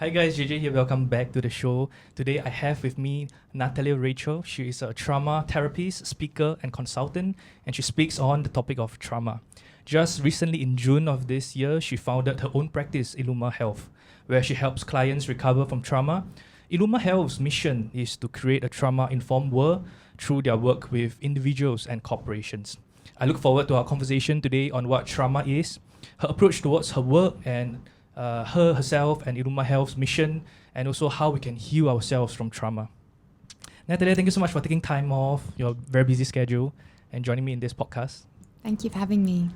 Hi guys, JJ here. Welcome back to the show. Today I have with me Natalia Rachel. She is a trauma therapist, speaker, and consultant, and she speaks on the topic of trauma. Just recently in June of this year, she founded her own practice, Illuma Health, where she helps clients recover from trauma. Illuma Health's mission is to create a trauma-informed world through their work with individuals and corporations. I look forward to our conversation today on what trauma is, her approach towards her work, and herself and Illuma Health's mission, and also how we can heal ourselves from trauma. Natalia, thank you so much for taking time off your very busy schedule and joining me in this podcast. Thank you for having me.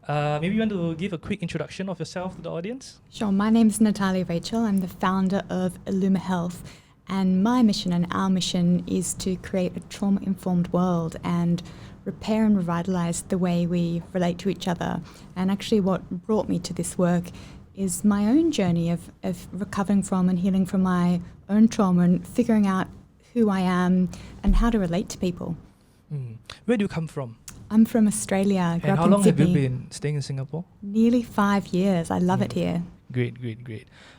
Maybe you want to give a quick introduction of yourself to the audience? Sure, my name is Natalia Rachel. I'm the founder of Illuma Health, and my mission and our mission is to create a trauma-informed world and repair and revitalize the way we relate to each other. And actually what brought me to this work is my own journey of recovering from and healing from my own trauma and figuring out who I am and how to relate to people. Where do you come from? I'm from Australia. I grew And up how in long Sydney. have you been staying in Singapore? Nearly 5 years. I love it here. Great.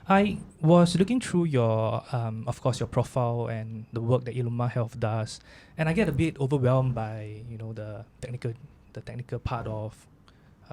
I was looking through your, of course, your profile and the work that Illuma Health does, and I get a bit overwhelmed by the technical part of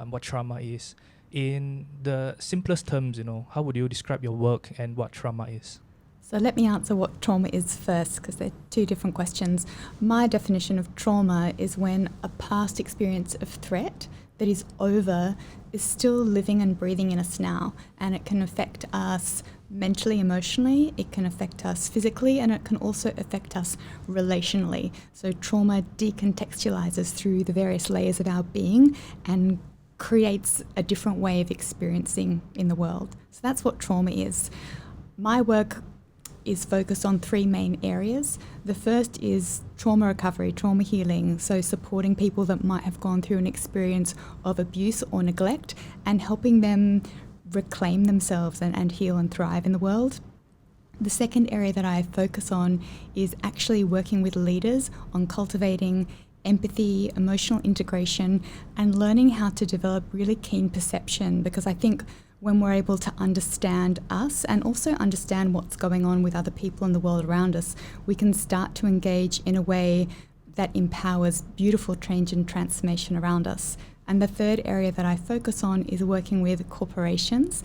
what trauma is. In the simplest terms, how would you describe your work and what trauma is? So let me answer what trauma is first, because they're two different questions. My definition of trauma is when a past experience of threat that is over is still living and breathing in us now, and it can affect us mentally, emotionally, it can affect us physically, and it can also affect us relationally. So trauma decontextualizes through the various layers of our being and creates a different way of experiencing in the world. So that's what trauma is. My work is focused on three main areas. The first is trauma recovery, trauma healing, so supporting people that might have gone through an experience of abuse or neglect and helping them reclaim themselves and heal and thrive in the world. The second area that I focus on is actually working with leaders on cultivating empathy, emotional integration, and learning how to develop really keen perception, because I think when we're able to understand us and also understand what's going on with other people in the world around us, we can start to engage in a way that empowers beautiful change and transformation around us. And the third area that I focus on is working with corporations.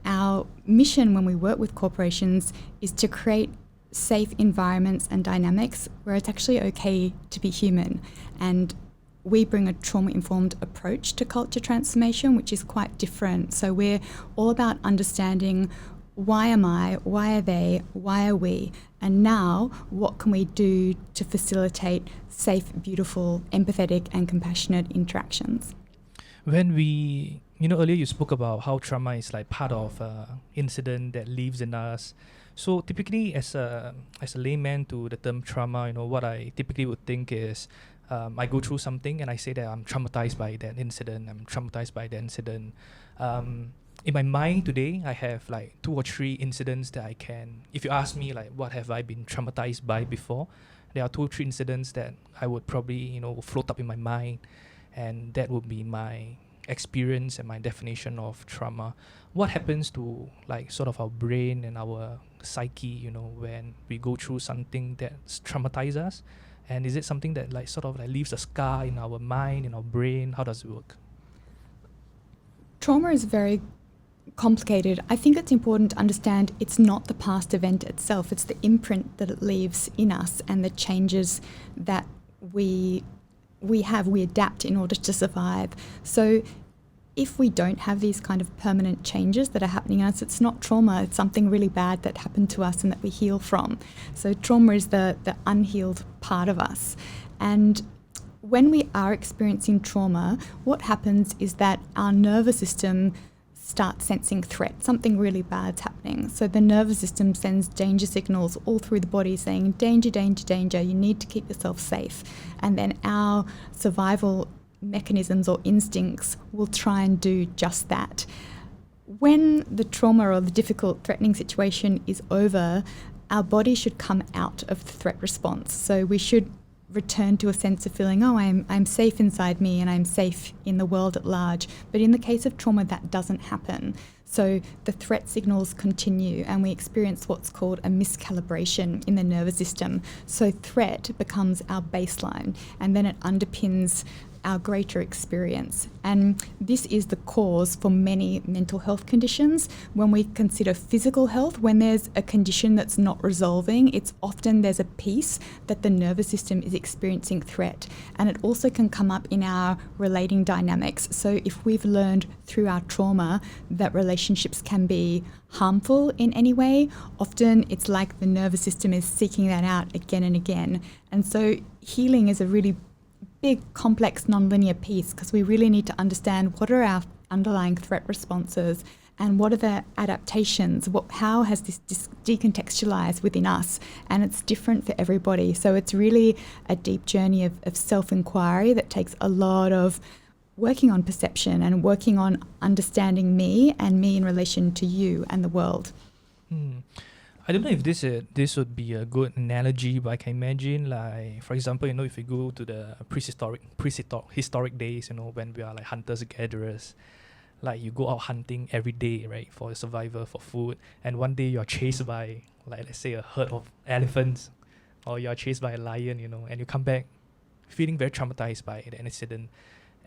Our mission when we work with corporations is to create safe environments and dynamics where it's actually okay to be human. And we bring a trauma-informed approach to culture transformation, which is quite different. So we're all about understanding why am I, why are they, why are we, and now what can we do to facilitate safe, beautiful, empathetic and compassionate interactions. When we, earlier you spoke about how trauma is like part of incident that lives in us. So typically as a layman to the term trauma, what I typically would think is I go through something and I say that I'm traumatized by that incident. In my mind today, I have like 2 or 3 incidents that I can, if you ask me like what have I been traumatized by before, there are 2 or 3 incidents that I would probably, float up in my mind, and that would be my experience and my definition of trauma. What happens to like sort of our brain and our psyche, when we go through something that traumatizes us? And is it something that like sort of like leaves a scar in our mind, in our brain? How does it work? Trauma is very complicated. I think it's important to understand it's not the past event itself, it's the imprint that it leaves in us and the changes that we adapt in order to survive. So if we don't have these kind of permanent changes that are happening in us, it's not trauma, it's something really bad that happened to us and that we heal from. So trauma is the unhealed part of us. And when we are experiencing trauma, what happens is that our nervous system starts sensing threat, something really bad's happening. So the nervous system sends danger signals all through the body saying, danger, danger, danger, you need to keep yourself safe. And then our survival mechanisms or instincts will try and do just that. When the trauma or the difficult, threatening situation is over, our body should come out of the threat response. So we should return to a sense of feeling, I'm safe inside me and I'm safe in the world at large. But in the case of trauma, that doesn't happen. So the threat signals continue and we experience what's called a miscalibration in the nervous system. So threat becomes our baseline and then it underpins our greater experience. And this is the cause for many mental health conditions. When we consider physical health, when there's a condition that's not resolving, it's often there's a piece that the nervous system is experiencing threat. And it also can come up in our relating dynamics. So if we've learned through our trauma that relationships can be harmful in any way, often it's like the nervous system is seeking that out again and again. And so healing is a really big, complex, non-linear piece because we really need to understand what are our underlying threat responses and what are the adaptations, how has this decontextualized within us, and it's different for everybody. So it's really a deep journey of self-inquiry that takes a lot of working on perception and working on understanding me and me in relation to you and the world. I don't know if this would be a good analogy, but I can imagine, like, for example, if you go to the prehistoric days, when we are like hunters gatherers, like you go out hunting every day, right, for survival, for food, and one day you're chased by, like, let's say a herd of elephants, or you're chased by a lion, and you come back feeling very traumatized by the incident,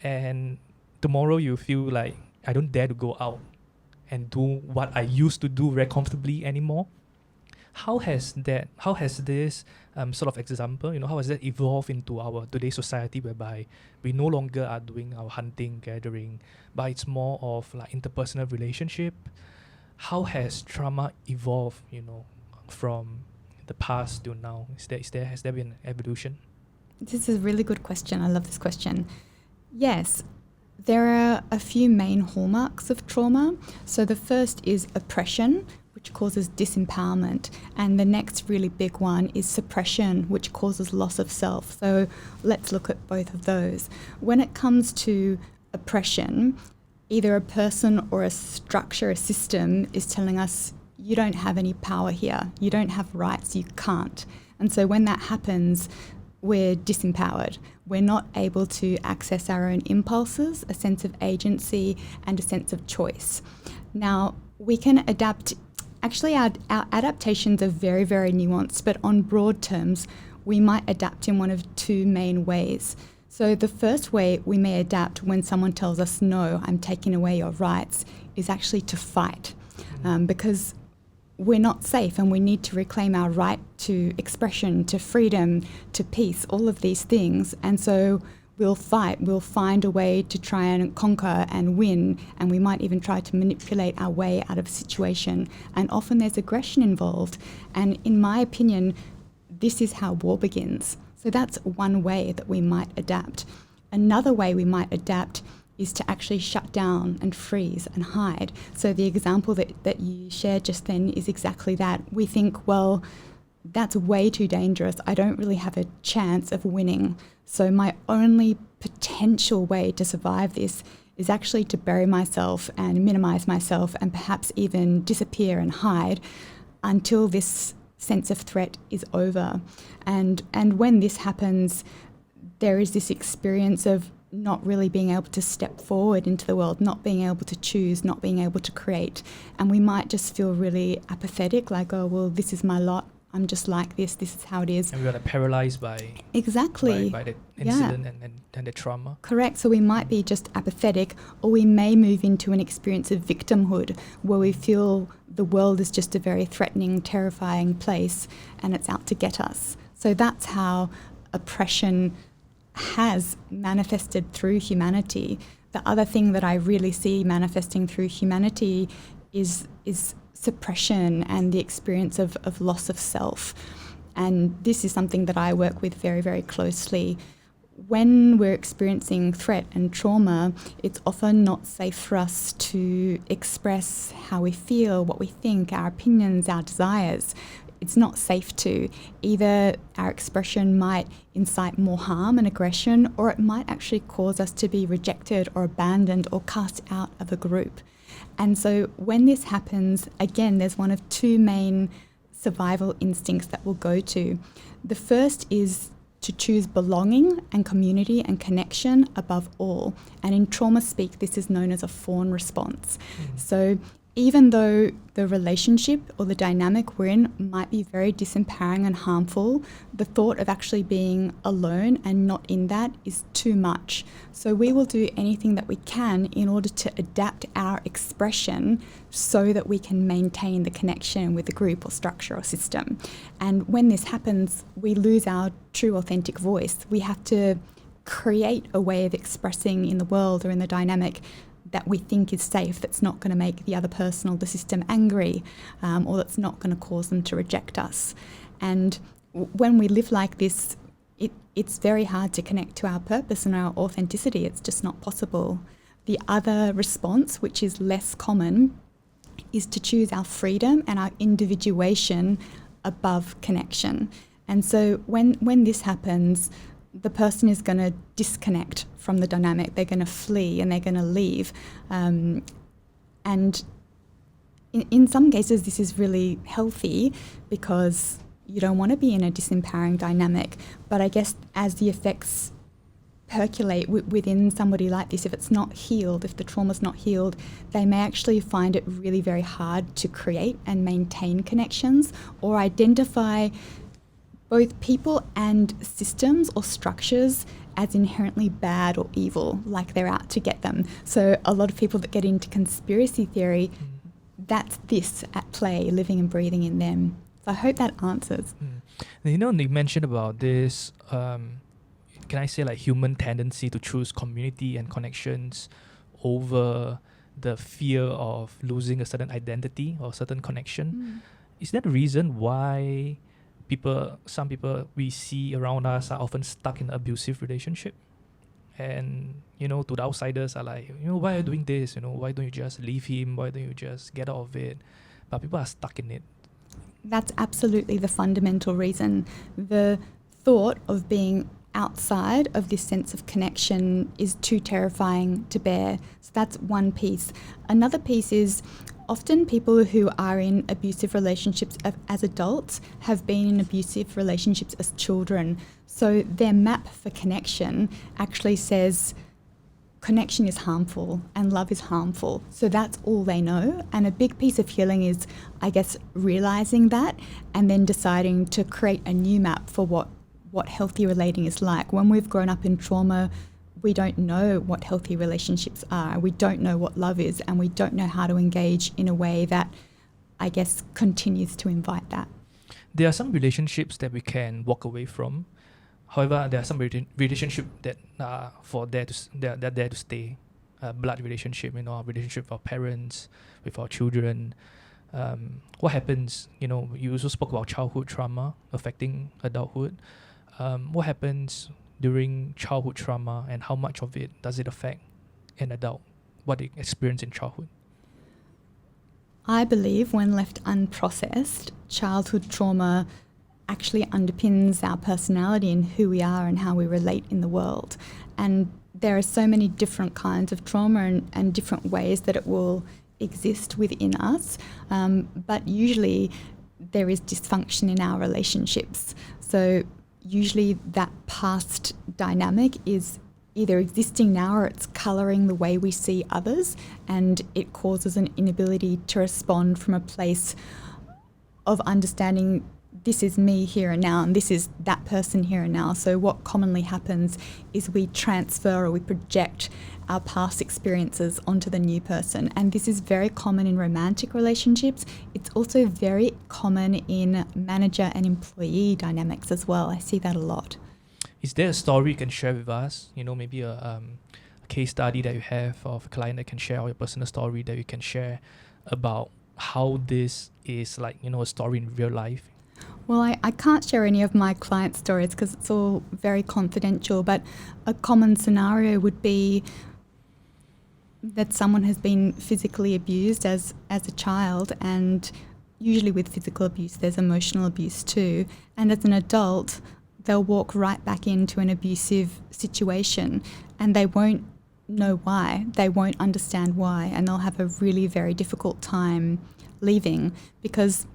and tomorrow you feel like, I don't dare to go out and do what I used to do very comfortably anymore. How has this sort of example, how has that evolved into our today's society, whereby we no longer are doing our hunting, gathering, but it's more of like interpersonal relationship? How has trauma evolved, from the past to now? Has there been evolution? This is a really good question. I love this question. Yes, there are a few main hallmarks of trauma. So the first is oppression, which causes disempowerment. And the next really big one is suppression, which causes loss of self. So let's look at both of those. When it comes to oppression, either a person or a structure, a system is telling us, you don't have any power here. You don't have rights. You can't. And so when that happens, we're disempowered. We're not able to access our own impulses, a sense of agency, and a sense of choice. Now, we can adapt. Actually, our adaptations are very, very nuanced, but on broad terms, we might adapt in one of two main ways. So the first way we may adapt when someone tells us, no, I'm taking away your rights, is actually to fight, because we're not safe and we need to reclaim our right to expression, to freedom, to peace, all of these things. And so we'll fight, we'll find a way to try and conquer and win, and we might even try to manipulate our way out of a situation. And often there's aggression involved. And in my opinion, this is how war begins. So that's one way that we might adapt. Another way we might adapt is to actually shut down and freeze and hide. So the example that you shared just then is exactly that. We think, well, that's way too dangerous. I don't really have a chance of winning. So my only potential way to survive this is actually to bury myself and minimize myself and perhaps even disappear and hide until this sense of threat is over. And when this happens, there is this experience of not really being able to step forward into the world, not being able to choose, not being able to create. And we might just feel really apathetic, like, oh, well, this is my lot. I'm just like this is how it is. And we are paralyzed by the incident and the trauma. Correct. So we might be just apathetic, or we may move into an experience of victimhood where we feel the world is just a very threatening, terrifying place and it's out to get us. So that's how oppression has manifested through humanity. The other thing that I really see manifesting through humanity is suppression and the experience of loss of self. And this is something that I work with very, very closely. When we're experiencing threat and trauma, it's often not safe for us to express how we feel, what we think, our opinions, our desires. It's not safe to. Either our expression might incite more harm and aggression, or it might actually cause us to be rejected or abandoned or cast out of a group. And so when this happens, again, there's one of two main survival instincts that we'll go to. The first is to choose belonging and community and connection above all. And in trauma speak, this is known as a fawn response. So even though the relationship or the dynamic we're in might be very disempowering and harmful, the thought of actually being alone and not in that is too much. So we will do anything that we can in order to adapt our expression so that we can maintain the connection with the group or structure or system. And when this happens, we lose our true authentic voice. We have to create a way of expressing in the world or in the dynamic that we think is safe, that's not going to make the other person or the system angry, or that's not going to cause them to reject us. And when we live like this, it's very hard to connect to our purpose and our authenticity. It's just not possible. The other response, which is less common, is to choose our freedom and our individuation above connection. And so when this happens, the person is going to disconnect from the dynamic. They're going to flee and they're going to leave. And in some cases, this is really healthy because you don't want to be in a disempowering dynamic. But I guess as the effects percolate within somebody like this, if it's not healed, if the trauma's not healed, they may actually find it really very hard to create and maintain connections or identify both people and systems or structures as inherently bad or evil, like they're out to get them. So a lot of people that get into conspiracy theory, that's this at play, living and breathing in them. So I hope that answers. You mentioned about this, can I say like human tendency to choose community and connections over the fear of losing a certain identity or certain connection. Is that the reason why some people we see around us are often stuck in abusive relationship? And, to the outsiders are like, why are you doing this? Why don't you just leave him? Why don't you just get out of it? But people are stuck in it. That's absolutely the fundamental reason. The thought of being outside of this sense of connection is too terrifying to bear. So that's one piece. Another piece is often people who are in abusive relationships as adults have been in abusive relationships as children. So their map for connection actually says connection is harmful and love is harmful. So that's all they know. And a big piece of healing is, I guess, realizing that and then deciding to create a new map for what healthy relating is like. When we've grown up in trauma, we don't know what healthy relationships are. We don't know what love is, and we don't know how to engage in a way that, I guess, continues to invite that. There are some relationships that we can walk away from. However, there are some relationships that are there to stay. Blood relationship, our relationship with our parents, with our children. What happens? You also spoke about childhood trauma affecting adulthood. What happens during childhood trauma, and how much of it does it affect an adult, what they experience in childhood? I believe when left unprocessed, childhood trauma actually underpins our personality and who we are and how we relate in the world. And there are so many different kinds of trauma and different ways that it will exist within us. But usually there is dysfunction in our relationships. So usually that past dynamic is either existing now or it's colouring the way we see others, and it causes an inability to respond from a place of understanding this is me here and now and this is that person here and now. So what commonly happens is we transfer or we project our past experiences onto the new person. And this is very common in romantic relationships. It's also very common in manager and employee dynamics as well. I see that a lot. Is there a story you can share with us? Maybe a case study that you have of a client that can share, or your personal story that you can share about how this is like, a story in real life? Well, I can't share any of my client stories because it's all very confidential, but a common scenario would be that someone has been physically abused as a child, and usually with physical abuse there's emotional abuse too, and as an adult they'll walk right back into an abusive situation and they won't know why, they won't understand why, and they'll have a really very difficult time leaving, because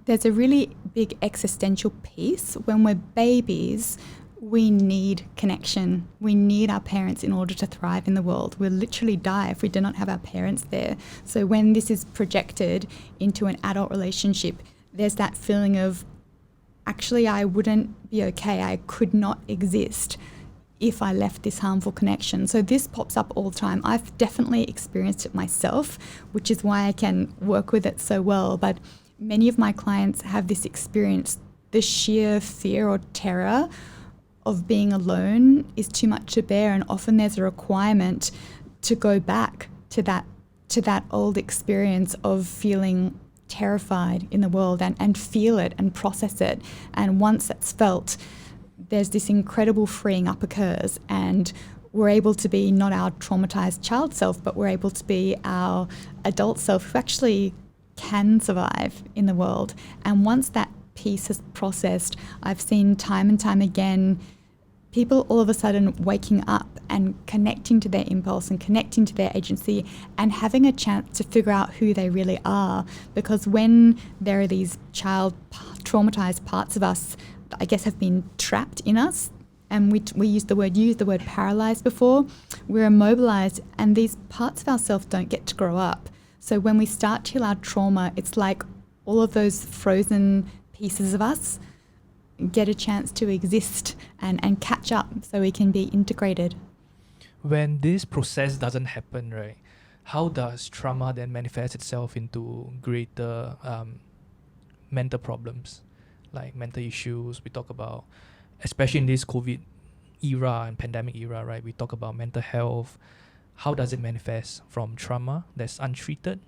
there's a really big existential piece. When we're babies, we need connection. We need our parents in order to thrive in the world. We'll literally die if we do not have our parents there. So when this is projected into an adult relationship, there's that feeling of, actually, I wouldn't be okay. I could not exist if I left this harmful connection. So this pops up all the time. I've definitely experienced it myself, which is why I can work with it so well. But many of my clients have this experience. The sheer fear or terror of being alone is too much to bear, and often there's a requirement to go back to that old experience of feeling terrified in the world and feel it and process it. And once that's felt, there's this incredible freeing up occurs, and we're able to be not our traumatized child self, but we're able to be our adult self who actually can survive in the world. And once that piece is processed, I've seen time and time again people all of a sudden waking up and connecting to their impulse and connecting to their agency and having a chance to figure out who they really are. Because when there are these child traumatized parts of us that I guess have been trapped in us, and we used the word paralyzed before, we're immobilized, and these parts of ourselves don't get to grow up. So when we start to heal our trauma, it's like all of those frozen pieces of us get a chance to exist and catch up so we can be integrated. When this process doesn't happen, right, how does trauma then manifest itself into greater mental problems, like mental issues? We talk about, especially in this COVID era and pandemic era, right, we talk about mental health. How does it manifest from trauma that's untreated,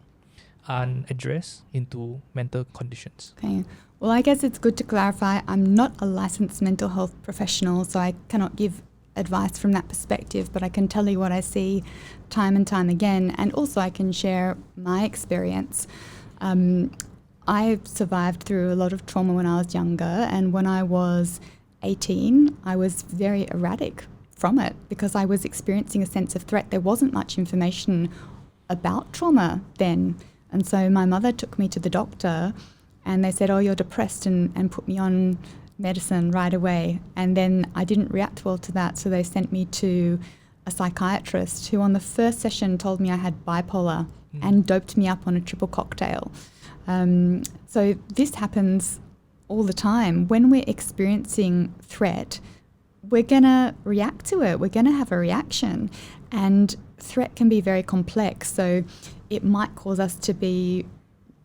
unaddressed, into mental conditions? Okay. Well, I guess it's good to clarify, I'm not a licensed mental health professional, so I cannot give advice from that perspective, but I can tell you what I see time and time again, and also I can share my experience. I survived through a lot of trauma when I was younger, and when I was 18, I was very erratic from it because I was experiencing a sense of threat. There wasn't much information about trauma then, and so my mother took me to the doctor and they said, oh, you're depressed, and put me on medicine right away. And then I didn't react well to that, so they sent me to a psychiatrist who on the first session told me I had bipolar and doped me up on a triple cocktail. So this happens all the time. When we're experiencing threat, we're going to react to it. We're going to have a reaction. And threat can be very complex. So it might cause us to be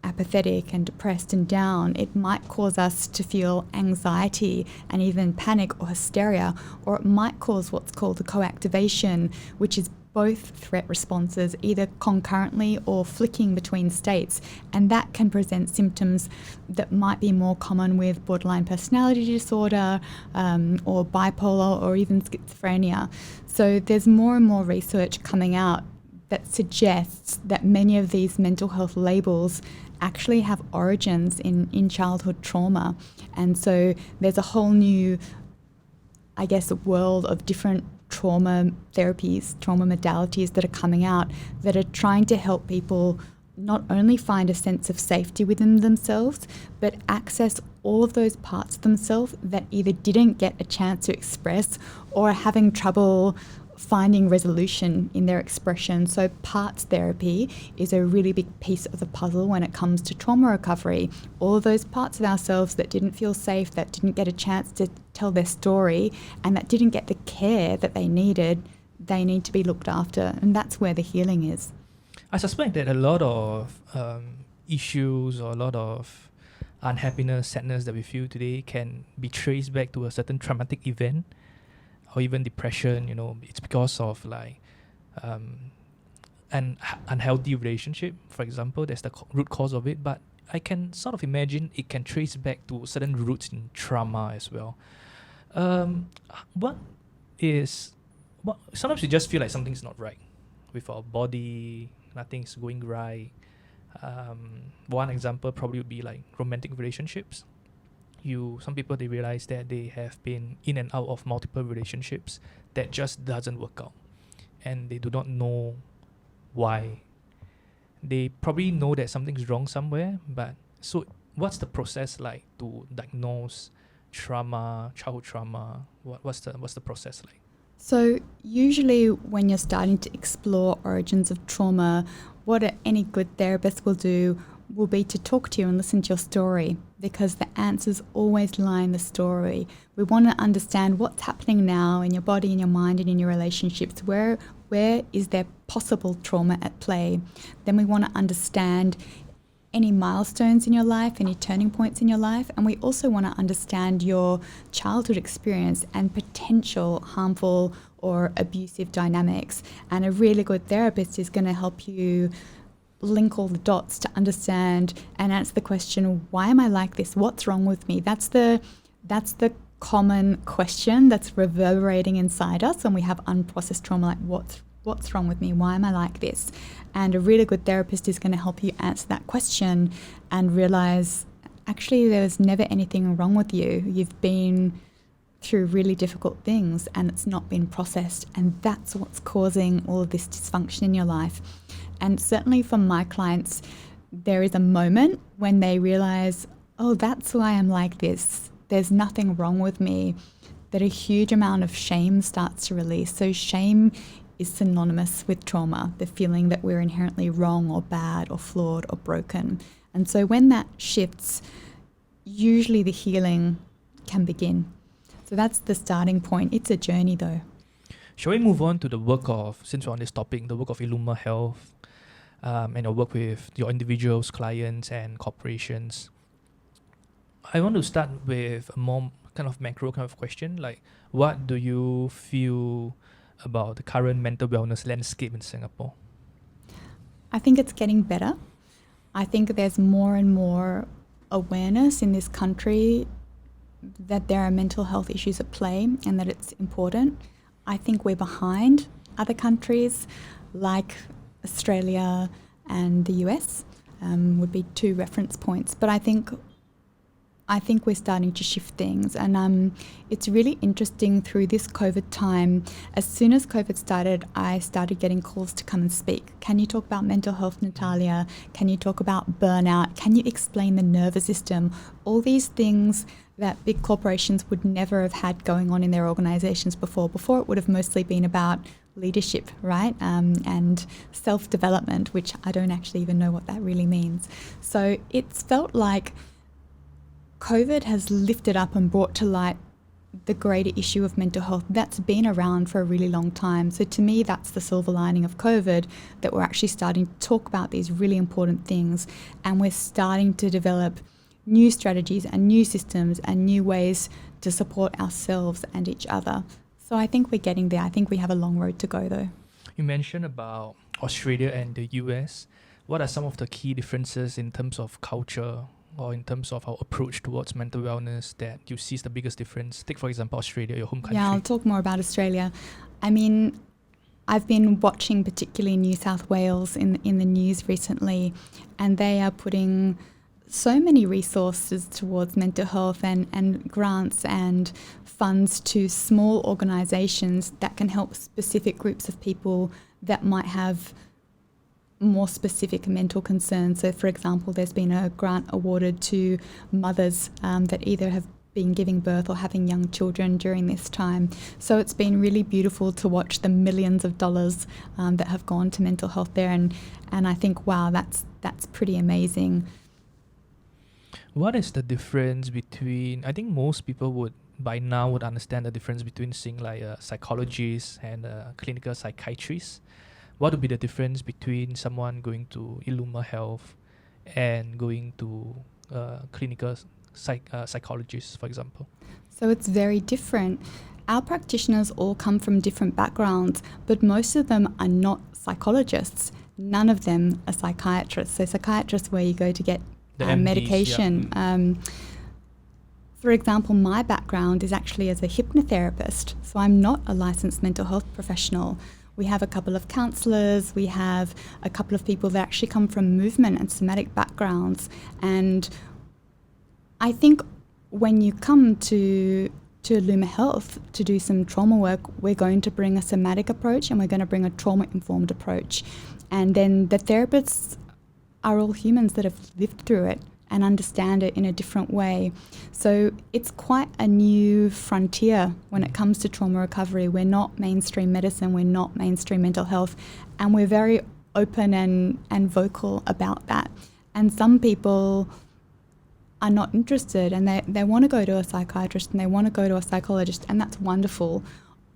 apathetic and depressed and down. It might cause us to feel anxiety and even panic or hysteria, or it might cause what's called a coactivation, which is both threat responses, either concurrently or flicking between states. And that can present symptoms that might be more common with borderline personality disorder or bipolar or even schizophrenia. So there's more and more research coming out that suggests that many of these mental health labels actually have origins in childhood trauma. And so there's a whole new, I guess, world of different trauma therapies, trauma modalities that are coming out that are trying to help people not only find a sense of safety within themselves, but access all of those parts of themselves that either didn't get a chance to express or are having trouble finding resolution in their expression. So parts therapy is a really big piece of the puzzle when it comes to trauma recovery. All of those parts of ourselves that didn't feel safe, that didn't get a chance to tell their story, and that didn't get the care that they need to be looked after. And that's where the healing is. I suspect that a lot of issues or a lot of unhappiness, sadness that we feel today can be traced back to a certain traumatic event, or even depression. It's because of an unhealthy relationship, for example. That's the root cause of it. But I can sort of imagine it can trace back to certain roots in trauma as well. Sometimes we just feel like something's not right with our body, nothing's going right. One example probably would be like romantic relationships. Some people, they realize that they have been in and out of multiple relationships that just doesn't work out, and they do not know why. They probably know that something's wrong somewhere, but so what's the process like to diagnose trauma, childhood trauma, What's the process like? So usually when you're starting to explore origins of trauma, what any good therapist will do will be to talk to you and listen to your story, because the answers always lie in the story. We want to understand what's happening now in your body, in your mind, and in your relationships. Where is there possible trauma at play? Then we want to understand any milestones in your life, any turning points in your life, and we also want to understand your childhood experience and potential harmful or abusive dynamics. And a really good therapist is going to help you link all the dots to understand and answer the question, why am I like this? What's wrong with me? That's the common question that's reverberating inside us when we have unprocessed trauma, like what's wrong with me? Why am I like this? And a really good therapist is going to help you answer that question and realize, actually, there's never anything wrong with you. You've been through really difficult things and it's not been processed. And that's what's causing all of this dysfunction in your life. And certainly for my clients, there is a moment when they realize, oh, that's why I'm like this. There's nothing wrong with me. That a huge amount of shame starts to release. So shame is synonymous with trauma, the feeling that we're inherently wrong or bad or flawed or broken. And so when that shifts, usually the healing can begin. So that's the starting point. It's a journey though. Shall we move on to the work of, since we're on this topic, the work of Illuma Health, and your work with your individuals, clients, and corporations? I want to start with a more kind of macro kind of question, like what do you feel about the current mental wellness landscape in Singapore? I think it's getting better. I think there's more and more awareness in this country that there are mental health issues at play and that it's important. I think we're behind other countries like Australia and the US, would be two reference points. But I think we're starting to shift things, and it's really interesting through this COVID time. As soon as COVID started, I started getting calls to come and speak. Can you talk about mental health, Natalia? Can you talk about burnout? Can you explain the nervous system? All these things that big corporations would never have had going on in their organizations before. Before it would have mostly been about leadership, right? And self-development, which I don't actually even know what that really means. So it's felt like COVID has lifted up and brought to light the greater issue of mental health that's been around for a really long time. So to me, that's the silver lining of COVID, that we're actually starting to talk about these really important things, and we're starting to develop new strategies and new systems and new ways to support ourselves and each other. So I think we're getting there. I think we have a long road to go though. You mentioned about Australia and the US. What are some of the key differences in terms of culture or in terms of our approach towards mental wellness that you see is the biggest difference? Take, for example, Australia, your home country. Yeah, I'll talk more about Australia. I mean, I've been watching particularly New South Wales in the news recently, and they are putting so many resources towards mental health and grants and funds to small organisations that can help specific groups of people that might have more specific mental concerns. So, for example, there's been a grant awarded to mothers that either have been giving birth or having young children during this time. So it's been really beautiful to watch the millions of dollars that have gone to mental health there, and I think, wow, that's pretty amazing. What is the difference between, I think most people would by now would understand the difference between seeing like a psychologist and a clinical psychiatrist. What would be the difference between someone going to Illuma Health and going to clinical psychologist, for example? So it's very different. Our practitioners all come from different backgrounds, but most of them are not psychologists. None of them are psychiatrists. So psychiatrists where you go to get MDs, medication. Yeah. For example, my background is actually as a hypnotherapist, so I'm not a licensed mental health professional. We have a couple of counsellors, we have a couple of people that actually come from movement and somatic backgrounds, and I think when you come to Illuma Health to do some trauma work, we're going to bring a somatic approach and we're going to bring a trauma-informed approach. And then the therapists are all humans that have lived through it, and understand it in a different way. So it's quite a new frontier when it comes to trauma recovery. We're not mainstream medicine, we're not mainstream mental health, and we're very open and vocal about that. And some people are not interested, and they want to go to a psychiatrist and they want to go to a psychologist, and that's wonderful.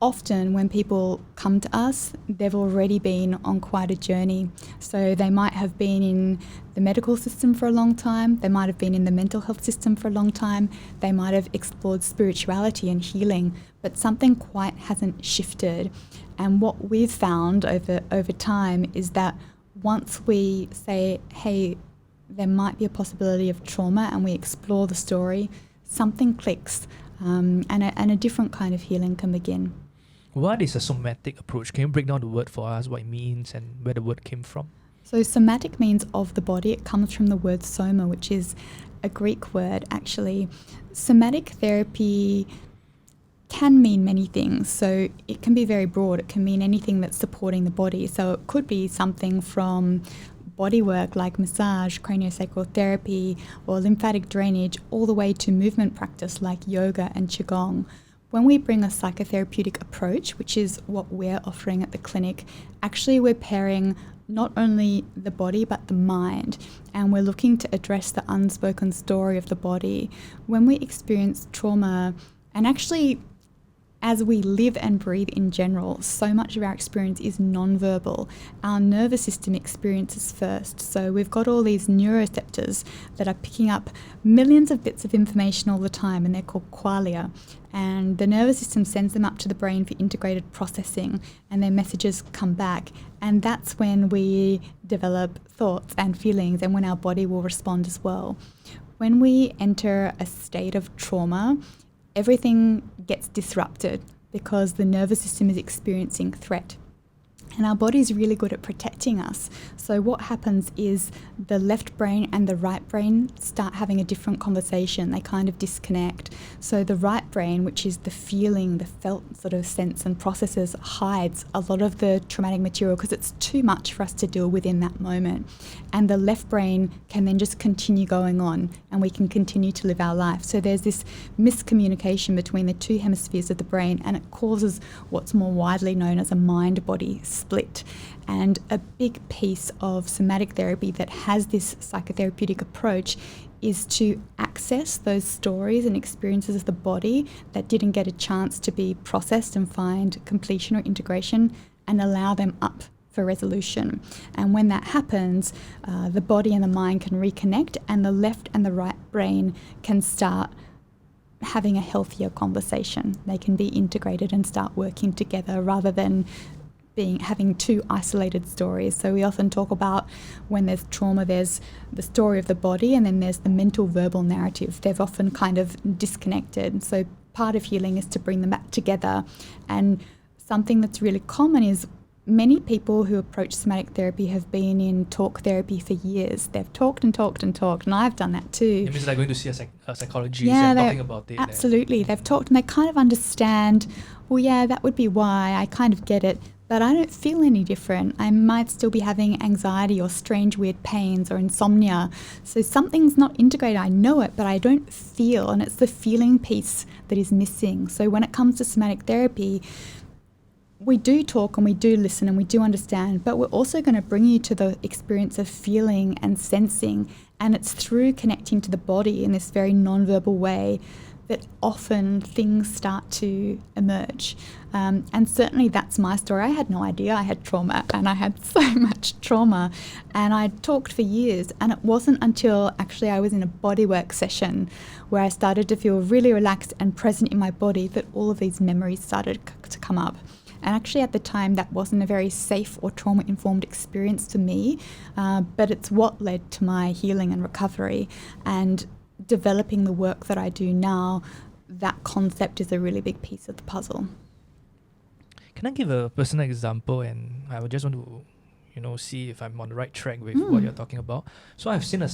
Often when people come to us, they've already been on quite a journey. So they might have been in the medical system for a long time, they might have been in the mental health system for a long time, they might have explored spirituality and healing, but something quite hasn't shifted. And what we've found over time is that once we say, hey, there might be a possibility of trauma, and we explore the story, something clicks, and a different kind of healing can begin. What is a somatic approach? Can you break down the word for us, what it means and where the word came from? So somatic means of the body. It comes from the word soma, which is a Greek word actually. Somatic therapy can mean many things. So it can be very broad. It can mean anything that's supporting the body. So it could be something from body work like massage, craniosacral therapy, or lymphatic drainage, all the way to movement practice like yoga and qigong. When we bring a psychotherapeutic approach, which is what we're offering at the clinic, actually we're pairing not only the body but the mind, and we're looking to address the unspoken story of the body. When we experience trauma, and actually as we live and breathe in general, so much of our experience is non-verbal. Our nervous system experiences first. So we've got all these neuroreceptors that are picking up millions of bits of information all the time, and they're called qualia. And the nervous system sends them up to the brain for integrated processing, and their messages come back. And that's when we develop thoughts and feelings, and when our body will respond as well. When we enter a state of trauma, everything gets disrupted because the nervous system is experiencing threat. And our body is really good at protecting us. So what happens is the left brain and the right brain start having a different conversation. They kind of disconnect. So the right brain, which is the feeling, the felt sort of sense and processes, hides a lot of the traumatic material because it's too much for us to deal with in that moment. And the left brain can then just continue going on, and we can continue to live our life. So there's this miscommunication between the two hemispheres of the brain, and it causes what's more widely known as a mind-body split. And a big piece of somatic therapy that has this psychotherapeutic approach is to access those stories and experiences of the body that didn't get a chance to be processed and find completion or integration, and allow them up for resolution. And when that happens, the body and the mind can reconnect, and the left and the right brain can start having a healthier conversation. They can be integrated and start working together rather than having two isolated stories. So we often talk about when there's trauma, there's the story of the body, and then there's the mental verbal narrative. They've often kind of disconnected. So part of healing is to bring them back together. And something that's really common is many people who approach somatic therapy have been in talk therapy for years. They've talked and talked and talked, and I've done that too. It means like going to see a psychologist and talking about it. Absolutely. They've talked and they kind of understand, well, yeah, that would be why. I kind of get it. But I don't feel any different. I might still be having anxiety or strange weird pains or insomnia. So something's not integrated. I know it, but I don't feel. And it's the feeling piece that is missing. So when it comes to somatic therapy, we do talk and we do listen and we do understand, but we're also going to bring you to the experience of feeling and sensing. And it's through connecting to the body in this very non-verbal way that often things start to emerge. And certainly that's my story. I had no idea I had trauma, and I had so much trauma, and I talked for years, and it wasn't until actually I was in a bodywork session where I started to feel really relaxed and present in my body that all of these memories started to come up. And actually at the time that wasn't a very safe or trauma-informed experience to me, but it's what led to my healing and recovery. And developing the work that I do now, that concept is a really big piece of the puzzle. Can I give a personal example? And I would just want to, see if I'm on the right track with what you're talking about. So I've seen a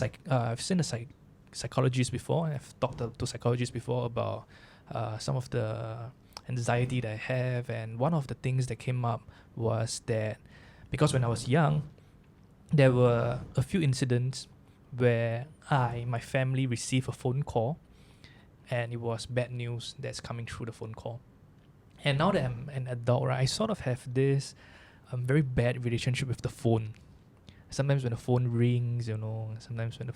psychologist before, and I've talked to psychologists before about some of the anxiety that I have, and one of the things that came up was that because when I was young, there were a few incidents where my family received a phone call, and it was bad news that's coming through the phone call. And now that I'm an adult, right, I sort of have this very bad relationship with the phone. Sometimes when the phone rings, sometimes when the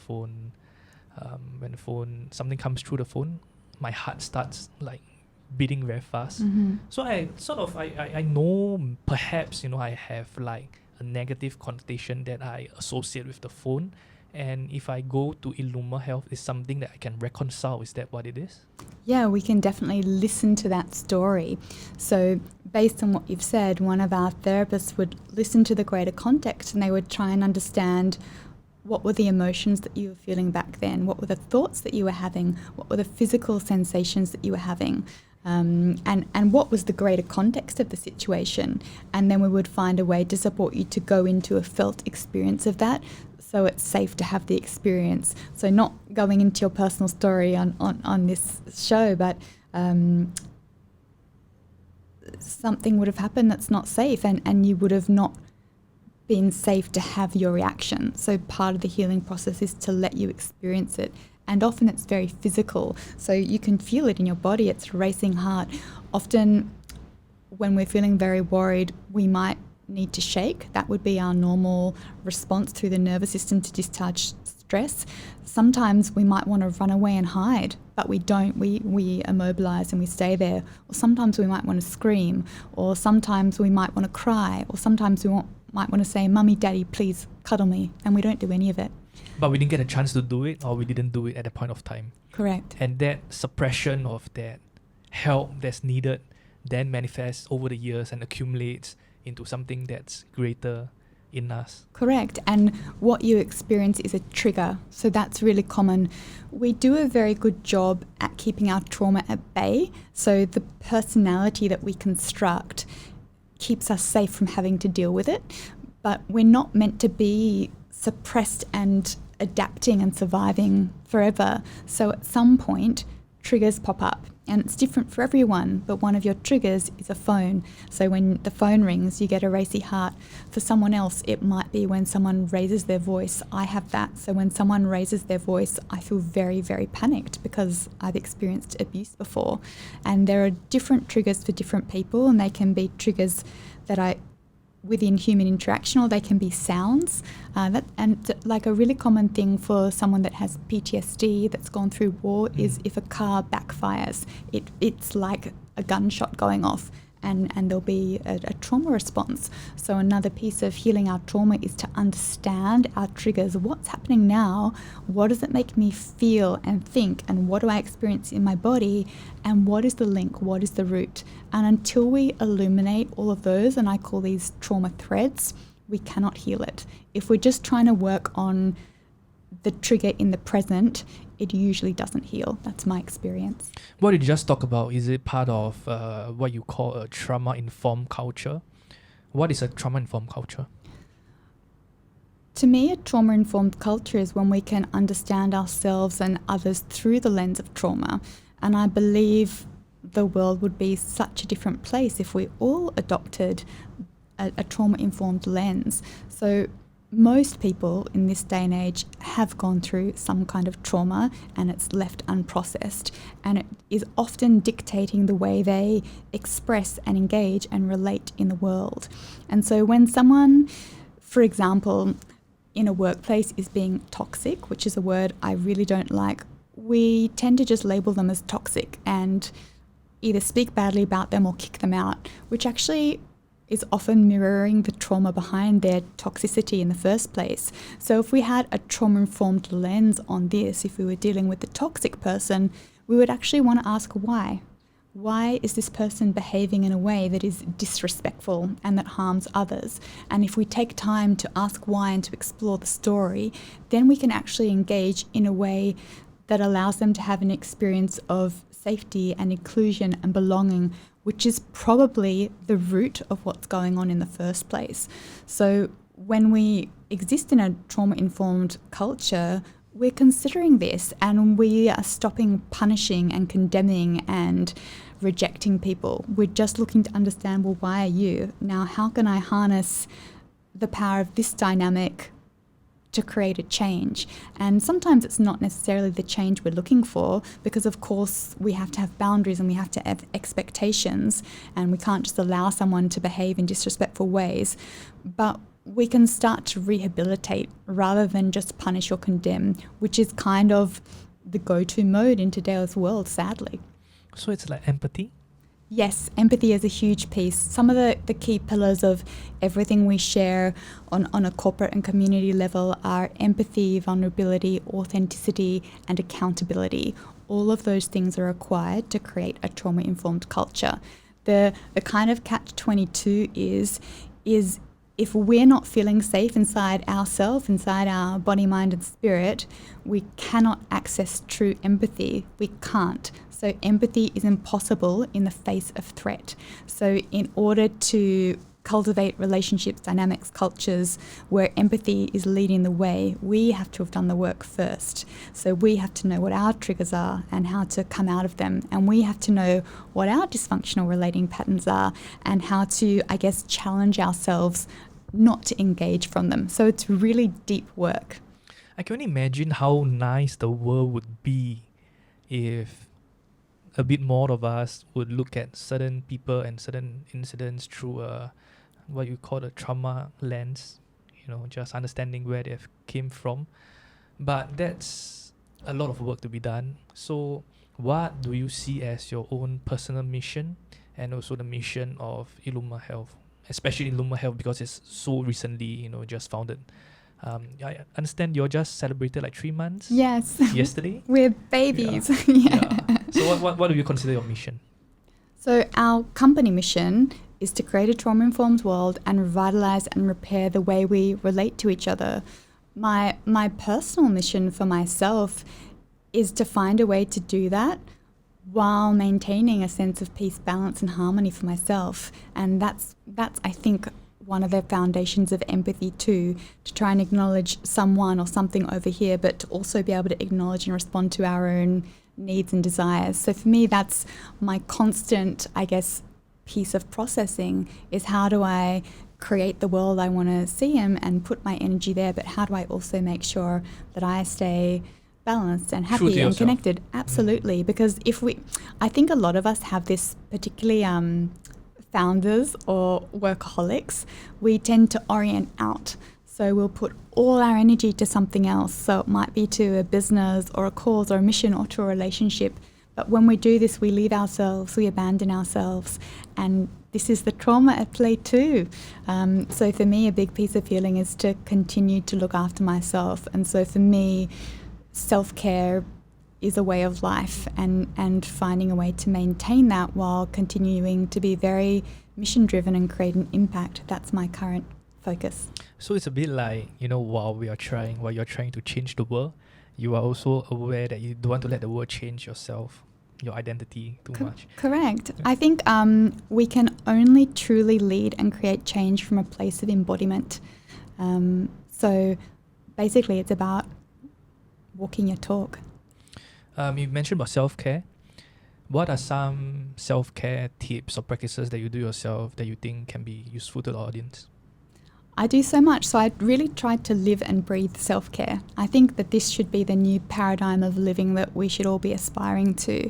phone, something comes through the phone, my heart starts like beating very fast. So I know perhaps, I have like a negative connotation that I associate with the phone. And if I go to Illuma Health, it's something that I can reconcile. Is that what it is? Yeah, we can definitely listen to that story. So based on what you've said, one of our therapists would listen to the greater context, and they would try and understand what were the emotions that you were feeling back then, what were the thoughts that you were having, what were the physical sensations that you were having, and what was the greater context of the situation. And then we would find a way to support you to go into a felt experience of that, so it's safe to have the experience. So not going into your personal story on this show, but something would have happened that's not safe, and you would have not been safe to have your reaction. So part of the healing process is to let you experience it. And often it's very physical. So you can feel it in your body. It's racing heart. Often when we're feeling very worried, we might need to shake. That would be our normal response through the nervous system to discharge stress. Sometimes we might want to run away and hide, but we don't. We immobilize and we stay there. Or sometimes we might want to scream, or sometimes we might want to cry, or sometimes we might want to say, "Mummy, Daddy, please cuddle me," and we don't do any of it. But we didn't get a chance to do it, or we didn't do it at a point of time. Correct. And that suppression of that help that's needed then manifests over the years and accumulates into something that's greater in us. Correct. And what you experience is a trigger. So that's really common. We do a very good job at keeping our trauma at bay. So the personality that we construct keeps us safe from having to deal with it. But we're not meant to be suppressed and adapting and surviving forever. So at some point, triggers pop up, and it's different for everyone, but one of your triggers is a phone. So when the phone rings, you get a racy heart. For someone else, it might be when someone raises their voice. I have that. So when someone raises their voice, I feel very, very panicked because I've experienced abuse before. And there are different triggers for different people, and they can be triggers that within human interaction, or they can be sounds. And like a really common thing for someone that has PTSD that's gone through war is if a car backfires, it's like a gunshot going off, and there'll be a trauma response. So another piece of healing our trauma is to understand our triggers. What's happening now? What does it make me feel and think? And what do I experience in my body? And what is the link? What is the root? And until we illuminate all of those, and I call these trauma threads, we cannot heal it. If we're just trying to work on the trigger in the present, it usually doesn't heal. That's my experience. What did you just talk about? Is it part of what you call a trauma-informed culture? What is a trauma-informed culture? To me, a trauma-informed culture is when we can understand ourselves and others through the lens of trauma. And I believe the world would be such a different place if we all adopted a trauma-informed lens. So most people in this day and age have gone through some kind of trauma, and it's left unprocessed, and it is often dictating the way they express and engage and relate in the world. And so when someone, for example, in a workplace is being toxic, which is a word I really don't like, we tend to just label them as toxic and either speak badly about them or kick them out, which actually is often mirroring the trauma behind their toxicity in the first place. So if we had a trauma-informed lens on this, if we were dealing with the toxic person, we would actually want to ask why. Why is this person behaving in a way that is disrespectful and that harms others? And if we take time to ask why and to explore the story, then we can actually engage in a way that allows them to have an experience of safety and inclusion and belonging, which is probably the root of what's going on in the first place. So when we exist in a trauma-informed culture, we're considering this, and we are stopping punishing and condemning and rejecting people. We're just looking to understand, well, why are you? Now, how can I harness the power of this dynamic to create a change. And sometimes it's not necessarily the change we're looking for, because of course we have to have boundaries and we have to have expectations, and we can't just allow someone to behave in disrespectful ways. But we can start to rehabilitate rather than just punish or condemn, which is kind of the go-to mode in today's world, sadly. So it's like empathy? Yes, empathy is a huge piece. Some of the key pillars of everything we share on a corporate and community level are empathy, vulnerability, authenticity, and accountability. All of those things are required to create a trauma-informed culture. The kind of catch-22 is if we're not feeling safe inside ourselves, inside our body, mind, and spirit, we cannot access true empathy. We can't. So empathy is impossible in the face of threat. So in order to cultivate relationships, dynamics, cultures where empathy is leading the way, we have to have done the work first. So we have to know what our triggers are and how to come out of them. And we have to know what our dysfunctional relating patterns are and how to, I guess, challenge ourselves not to engage from them. So it's really deep work. I can only imagine how nice the world would be if a bit more of us would look at certain people and certain incidents through what you call a trauma lens, just understanding where they came from. But that's a lot of work to be done. So what do you see as your own personal mission and also the mission of Illuma Health, especially Illuma Health because it's so recently, just founded? I understand you're just celebrated like 3 months. Yes. Yesterday. We're babies. Yeah. So what do you consider your mission? So our company mission is to create a trauma-informed world and revitalize and repair the way we relate to each other. My personal mission for myself is to find a way to do that while maintaining a sense of peace, balance, and harmony for myself. And that's I think one of the foundations of empathy too, to try and acknowledge someone or something over here, but to also be able to acknowledge and respond to our own needs and desires. So for me, that's my constant, I guess, piece of processing is how do I create the world I want to see and put my energy there, but how do I also make sure that I stay balanced and happy and connected? Absolutely. Because I think a lot of us have this, particularly founders or workaholics, we tend to orient out. So we'll put all our energy to something else. So it might be to a business or a cause or a mission or to a relationship. But when we do this, we leave ourselves, we abandon ourselves. And this is the trauma at play too. So for me, a big piece of healing is to continue to look after myself. And so for me, self-care is a way of life, and finding a way to maintain that while continuing to be very mission-driven and create an impact. That's my current focus. So it's a bit like, while you're trying to change the world, you are also aware that you don't want to let the world change yourself, your identity too much. Correct. Yeah. I think we can only truly lead and create change from a place of embodiment. So basically it's about walking your talk. You mentioned about self-care. What are some self-care tips or practices that you do yourself that you think can be useful to the audience? I do so much. So I really tried to live and breathe self-care. I think that this should be the new paradigm of living that we should all be aspiring to.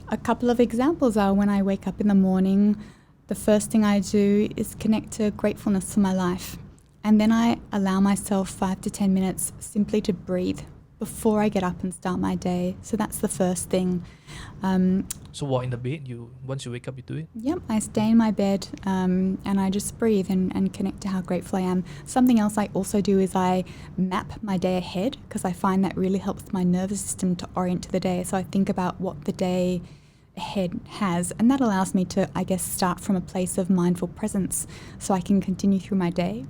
A couple of examples are when I wake up in the morning, the first thing I do is connect to gratefulness for my life. And then I allow myself 5 to 10 minutes simply to breathe before I get up and start my day. So that's the first thing. So what, in the bed, once you wake up, you do it? Yep, I stay in my bed and I just breathe and connect to how grateful I am. Something else I also do is I map my day ahead, because I find that really helps my nervous system to orient to the day. So I think about what the day ahead has, and that allows me to, I guess, start from a place of mindful presence so I can continue through my day.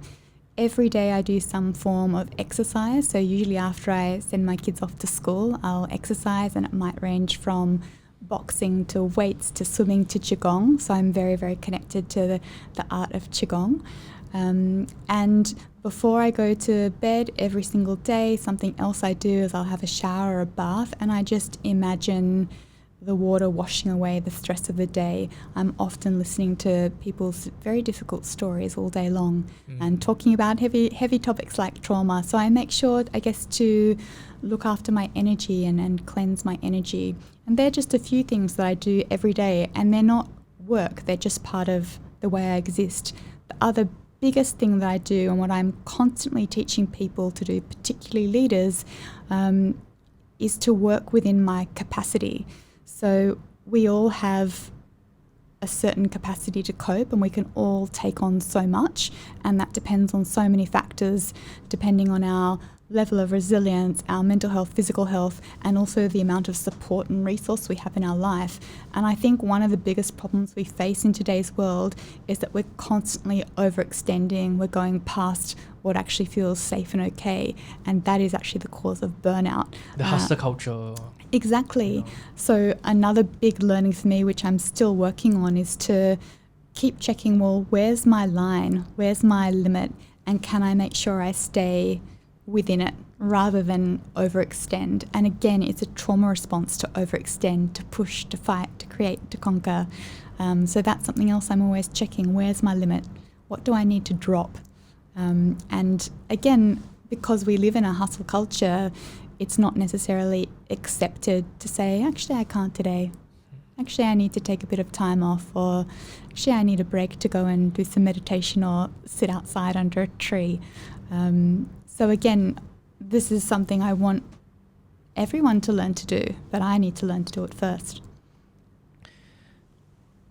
Every day I do some form of exercise. So usually after I send my kids off to school, I'll exercise, and it might range from boxing to weights to swimming to Qigong. So I'm very, very connected to the art of Qigong. And before I go to bed every single day, something else I do is I'll have a shower or a bath, and I just imagine the water washing away the stress of the day. I'm often listening to people's very difficult stories all day long and talking about heavy topics like trauma. So I make sure, I guess, to look after my energy and cleanse my energy. And they're just a few things that I do every day, and they're not work, they're just part of the way I exist. The other biggest thing that I do, and what I'm constantly teaching people to do, particularly leaders, is to work within my capacity. So we all have a certain capacity to cope, and we can all take on so much, and that depends on so many factors, depending on our level of resilience, our mental health, physical health, and also the amount of support and resource we have in our life. And I think one of the biggest problems we face in today's world is that we're constantly overextending, we're going past what actually feels safe and okay, and that is actually the cause of burnout. The hustle culture. Exactly. You know. So another big learning for me, which I'm still working on, is to keep checking, well, where's my line? Where's my limit? And can I make sure I stay within it rather than overextend? And again, it's a trauma response to overextend, to push, to fight, to create, to conquer. So that's something else I'm always checking. Where's my limit? What do I need to drop? And again, because we live in a hustle culture, it's not necessarily accepted to say, actually, I can't today. Actually, I need to take a bit of time off, or actually, I need a break to go and do some meditation or sit outside under a tree. So again, this is something I want everyone to learn to do, but I need to learn to do it first.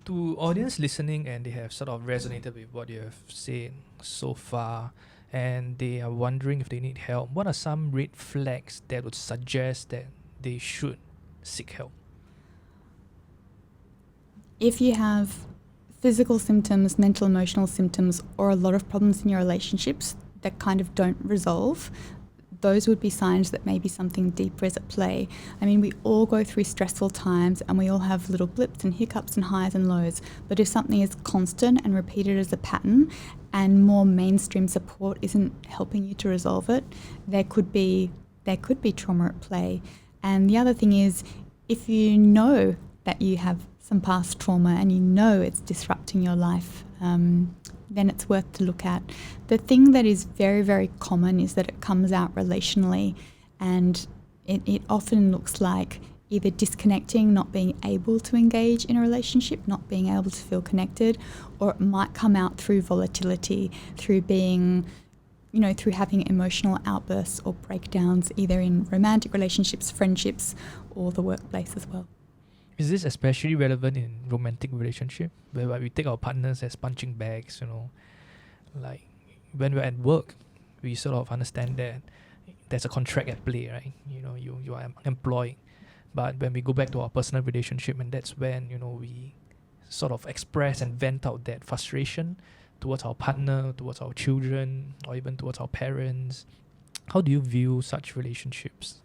To audience listening, and they have sort of resonated with what you have said so far, and they are wondering if they need help, what are some red flags that would suggest that they should seek help? If you have physical symptoms, mental, emotional symptoms, or a lot of problems in your relationships that kind of don't resolve, those would be signs that maybe something deeper is at play. I mean, we all go through stressful times, and we all have little blips and hiccups and highs and lows. But if something is constant and repeated as a pattern, and more mainstream support isn't helping you to resolve it, there could be trauma at play. And the other thing is, if you know that you have some past trauma and you know it's disrupting your life, then it's worth to look at. The thing that is very, very common is that it comes out relationally, and it often looks like either disconnecting, not being able to engage in a relationship, not being able to feel connected, or it might come out through volatility, through being, through having emotional outbursts or breakdowns, either in romantic relationships, friendships, or the workplace as well. Is this especially relevant in romantic relationship, where we take our partners as punching bags, like when we're at work, we sort of understand that there's a contract at play, right? You are employed. But when we go back to our personal relationship, and that's when, we sort of express and vent out that frustration towards our partner, towards our children, or even towards our parents. How do you view such relationships?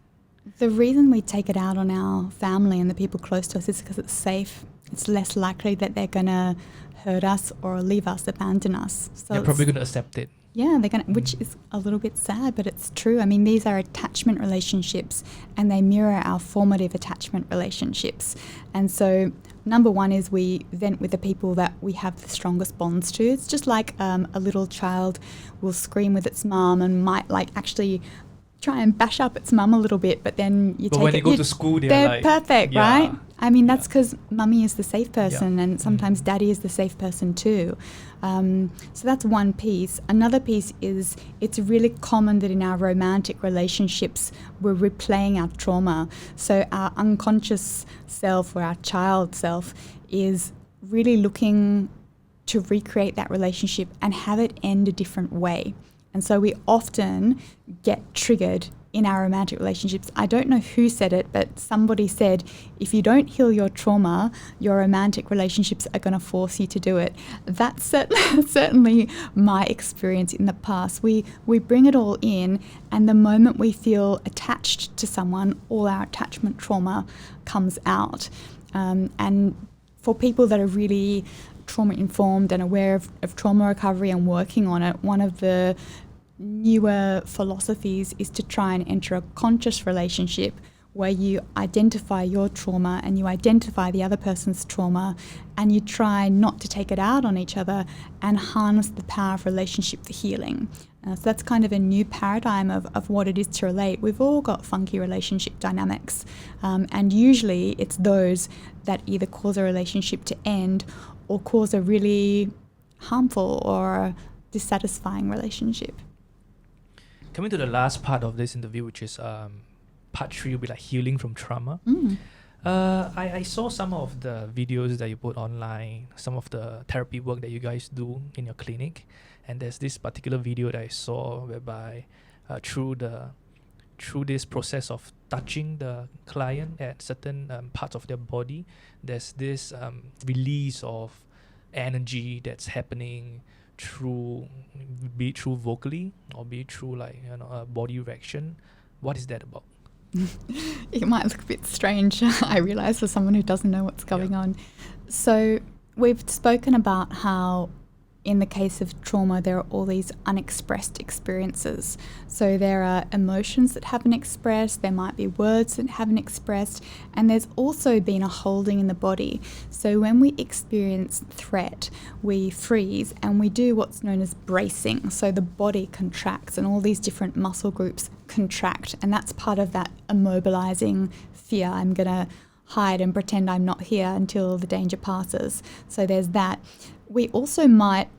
The reason we take it out on our family and the people close to us is because it's safe. It's less likely that they're going to hurt us or leave us, abandon us. So they're probably going to accept it. Yeah, they're going to, which is a little bit sad, but it's true. I mean, these are attachment relationships, and they mirror our formative attachment relationships. And so number one is we vent with the people that we have the strongest bonds to. It's just like a little child will scream with its mum and might actually try and bash up its mum a little bit, but then when they go to school, they're perfect, yeah. right? I mean, that's because mummy is the safe person, Yeah. and sometimes daddy is the safe person too. So that's one piece. Another piece is it's really common that in our romantic relationships, we're replaying our trauma. So our unconscious self, or our child self, is really looking to recreate that relationship and have it end a different way. And so we often get triggered in our romantic relationships. I don't know who said it, but somebody said, if you don't heal your trauma, your romantic relationships are going to force you to do it. That's certainly my experience in the past. We bring it all in, and the moment we feel attached to someone, all our attachment trauma comes out. And for people that are really trauma-informed and aware of trauma recovery and working on it, one of the newer philosophies is to try and enter a conscious relationship where you identify your trauma and you identify the other person's trauma, and you try not to take it out on each other and harness the power of relationship for healing. So that's kind of a new paradigm of what it is to relate. We've all got funky relationship dynamics, and usually it's those that either cause a relationship to end or cause a really harmful or dissatisfying relationship. Coming to the last part of this interview, which is part 3, will be like healing from trauma. I saw some of the videos that you put online, some of the therapy work that you guys do in your clinic, and there's this particular video that I saw whereby through this process of touching the client at certain parts of their body, there's this release of energy that's happening be it through vocally or be it through like a body reaction. What is that about? It might look a bit strange, I realise, for someone who doesn't know what's going on. So we've spoken about how in the case of trauma, there are all these unexpressed experiences. So there are emotions that haven't expressed, there might be words that haven't expressed, and there's also been a holding in the body. So when we experience threat, we freeze and we do what's known as bracing. So the body contracts and all these different muscle groups contract, and that's part of that immobilizing fear. I'm going to hide and pretend I'm not here until the danger passes. So there's that. We also might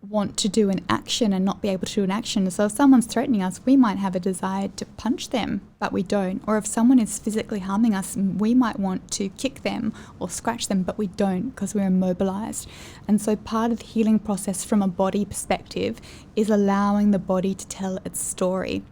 want to do an action and not be able to do an action. So if someone's threatening us, we might have a desire to punch them, but we don't. Or if someone is physically harming us, we might want to kick them or scratch them, but we don't because we're immobilized. And so part of the healing process from a body perspective is allowing the body to tell its story.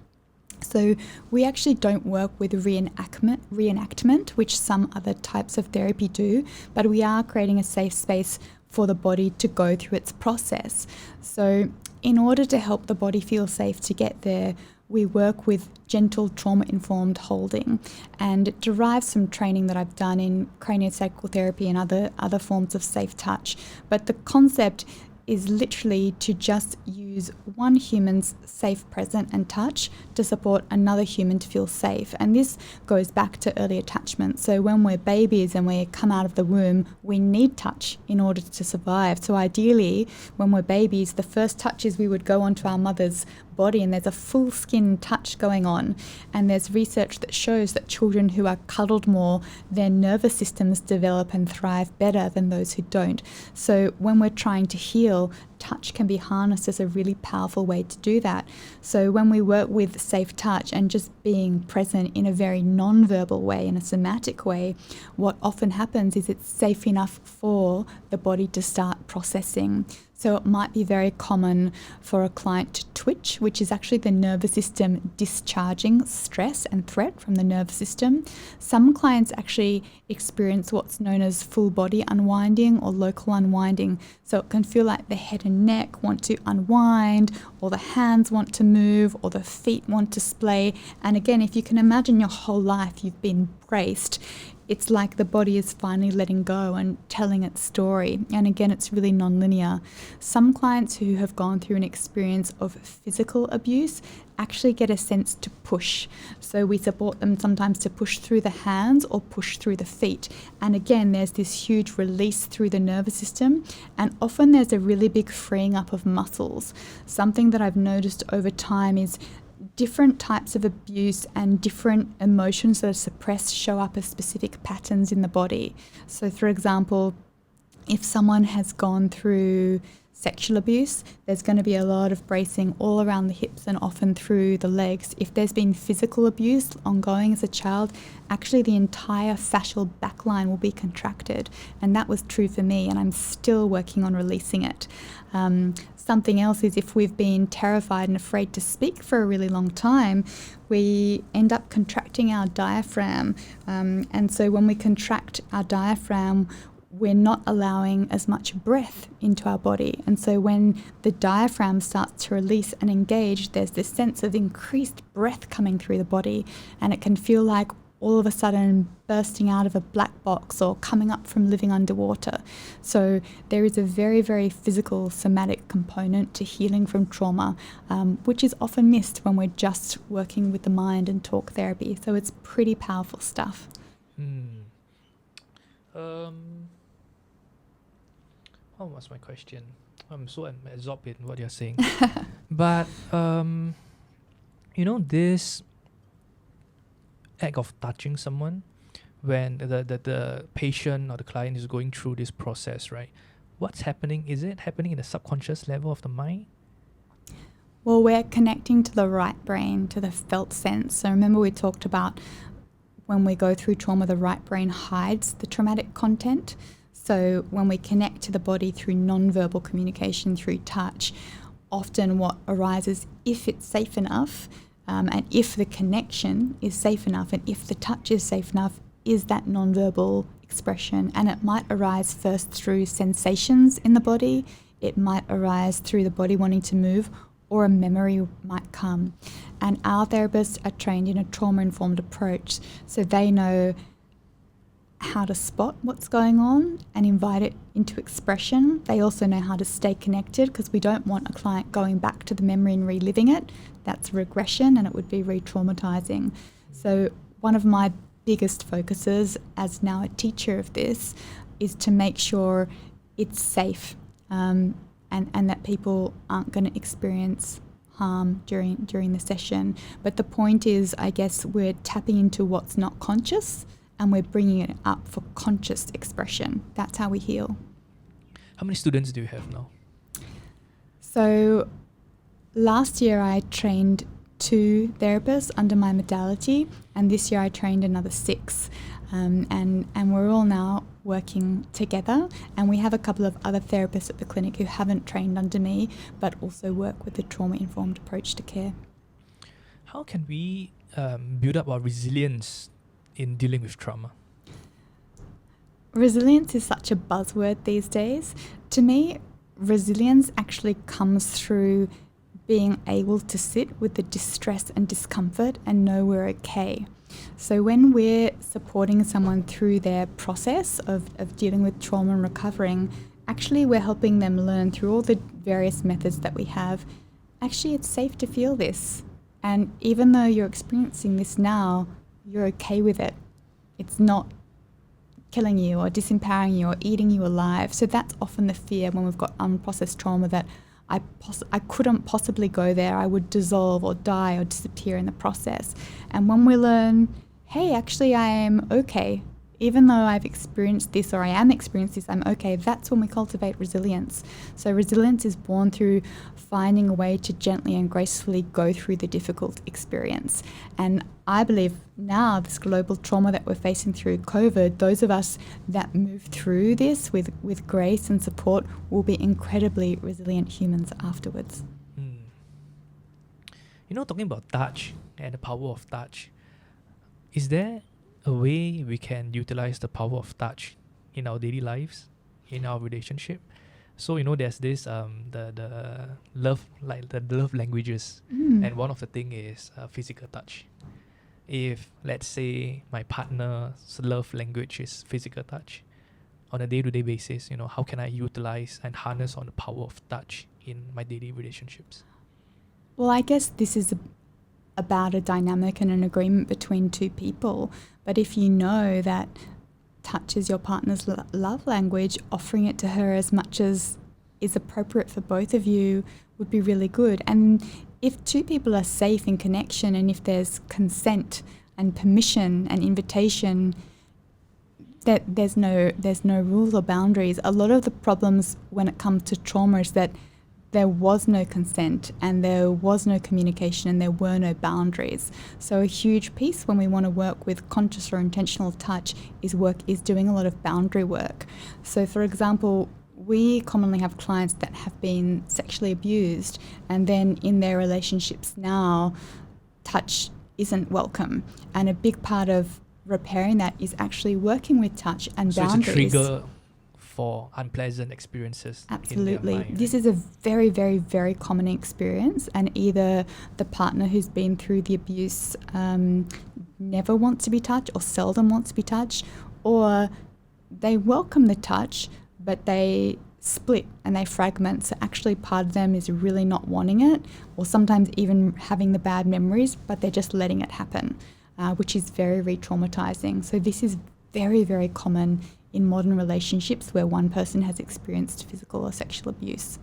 So we actually don't work with reenactment, which some other types of therapy do, but we are creating a safe space for the body to go through its process. So in order to help the body feel safe to get there, we work with gentle trauma-informed holding, and it derives from training that I've done in craniosacral therapy and other forms of safe touch. But the concept is literally to just use one human's safe presence and touch to support another human to feel safe. And this goes back to early attachment. So when we're babies and we come out of the womb, we need touch in order to survive. So ideally, when we're babies, the first touch is we would go onto our mother's body and there's a full skin touch going on. And there's research that shows that children who are cuddled more, their nervous systems develop and thrive better than those who don't. So when we're trying to heal, touch can be harnessed as a really powerful way to do that. So when we work with safe touch and just being present in a very non-verbal way, in a somatic way, what often happens is it's safe enough for the body to start processing. So it might be very common for a client to twitch, which is actually the nervous system discharging stress and threat from the nervous system. Some clients actually experience what's known as full body unwinding or local unwinding. So it can feel like the head and neck want to unwind, or the hands want to move, or the feet want to splay. And again, if you can imagine your whole life you've been braced, it's like the body is finally letting go and telling its story. And again, it's really non-linear. Some clients who have gone through an experience of physical abuse actually get a sense to push. So we support them sometimes to push through the hands or push through the feet. And again, there's this huge release through the nervous system. And often there's a really big freeing up of muscles. Something that I've noticed over time is different types of abuse and different emotions that are suppressed show up as specific patterns in the body. So for example, if someone has gone through sexual abuse, there's going to be a lot of bracing all around the hips and often through the legs. If there's been physical abuse ongoing as a child, actually the entire fascial backline will be contracted. And that was true for me, and I'm still working on releasing it. Something else is if we've been terrified and afraid to speak for a really long time, we end up contracting our diaphragm. And so when we contract our diaphragm, we're not allowing as much breath into our body. And so when the diaphragm starts to release and engage, there's this sense of increased breath coming through the body, and it can feel like all of a sudden bursting out of a black box or coming up from living underwater. So there is a very, very physical somatic component to healing from trauma, which is often missed when we're just working with the mind and talk therapy. So it's pretty powerful stuff. What was my question? I'm so absorbed in what you're saying. But, this act of touching someone when the patient or the client is going through this process, right? What's happening? Is it happening in the subconscious level of the mind? Well, we're connecting to the right brain, to the felt sense. So remember we talked about when we go through trauma, the right brain hides the traumatic content. So when we connect to the body through non-verbal communication, through touch, often what arises, if it's safe enough, and if the connection is safe enough, and if the touch is safe enough, is that non-verbal expression. And it might arise first through sensations in the body. It might arise through the body wanting to move, or a memory might come. And our therapists are trained in a trauma-informed approach, so they know how to spot what's going on and invite it into expression. They also know how to stay connected, because we don't want a client going back to the memory and reliving it. That's regression, and it would be re-traumatizing. So one of my biggest focuses as now a teacher of this is to make sure it's safe, and that people aren't going to experience harm during the session. But the point is, I guess, we're tapping into what's not conscious, and we're bringing it up for conscious expression. That's how we heal. How many students do you have now? So last year I trained 2 therapists under my modality, and this year I trained another 6. And we're all now working together, and we have a couple of other therapists at the clinic who haven't trained under me, but also work with the trauma-informed approach to care. How can we build up our resilience in dealing with trauma? Resilience is such a buzzword these days. To me, resilience actually comes through being able to sit with the distress and discomfort and know we're okay. So when we're supporting someone through their process of dealing with trauma and recovering, actually we're helping them learn through all the various methods that we have. Actually, it's safe to feel this. And even though you're experiencing this now, you're okay with it. It's not killing you or disempowering you or eating you alive. So that's often the fear when we've got unprocessed trauma, that I couldn't possibly go there. I would dissolve or die or disappear in the process. And when we learn, hey, actually I am okay, even though I've experienced this or I am experiencing this, I'm okay, that's when we cultivate resilience. So resilience is born through finding a way to gently and gracefully go through the difficult experience. And I believe now, this global trauma that we're facing through COVID, those of us that move through this with grace and support will be incredibly resilient humans afterwards. Talking about touch and the power of touch, is there a way we can utilize the power of touch in our daily lives, in our relationship? So there's this the love, like the love languages, and one of the thing is physical touch. If let's say my partner's love language is physical touch, on a day-to-day basis, how can I utilize and harness on the power of touch in my daily relationships? Well, I guess this is about a dynamic and an agreement between 2 people. But if you know that touch is your partner's love language, offering it to her as much as is appropriate for both of you would be really good. And if 2 people are safe in connection, and if there's consent and permission and invitation, that there's no rules or boundaries. A lot of the problems when it comes to trauma is that there was no consent and there was no communication and there were no boundaries. So a huge piece when we want to work with conscious or intentional touch is doing a lot of boundary work. So for example, we commonly have clients that have been sexually abused, and then in their relationships now, touch isn't welcome. And a big part of repairing that is actually working with touch and boundaries. So it's a trigger for unpleasant experiences. Absolutely. In their mind, This is a very, very, very common experience, and either the partner who's been through the abuse never wants to be touched or seldom wants to be touched, or they welcome the touch, but they split and they fragment. So actually part of them is really not wanting it, or sometimes even having the bad memories, but they're just letting it happen, which is very re-traumatizing. So this is very, very common in modern relationships where one person has experienced physical or sexual abuse.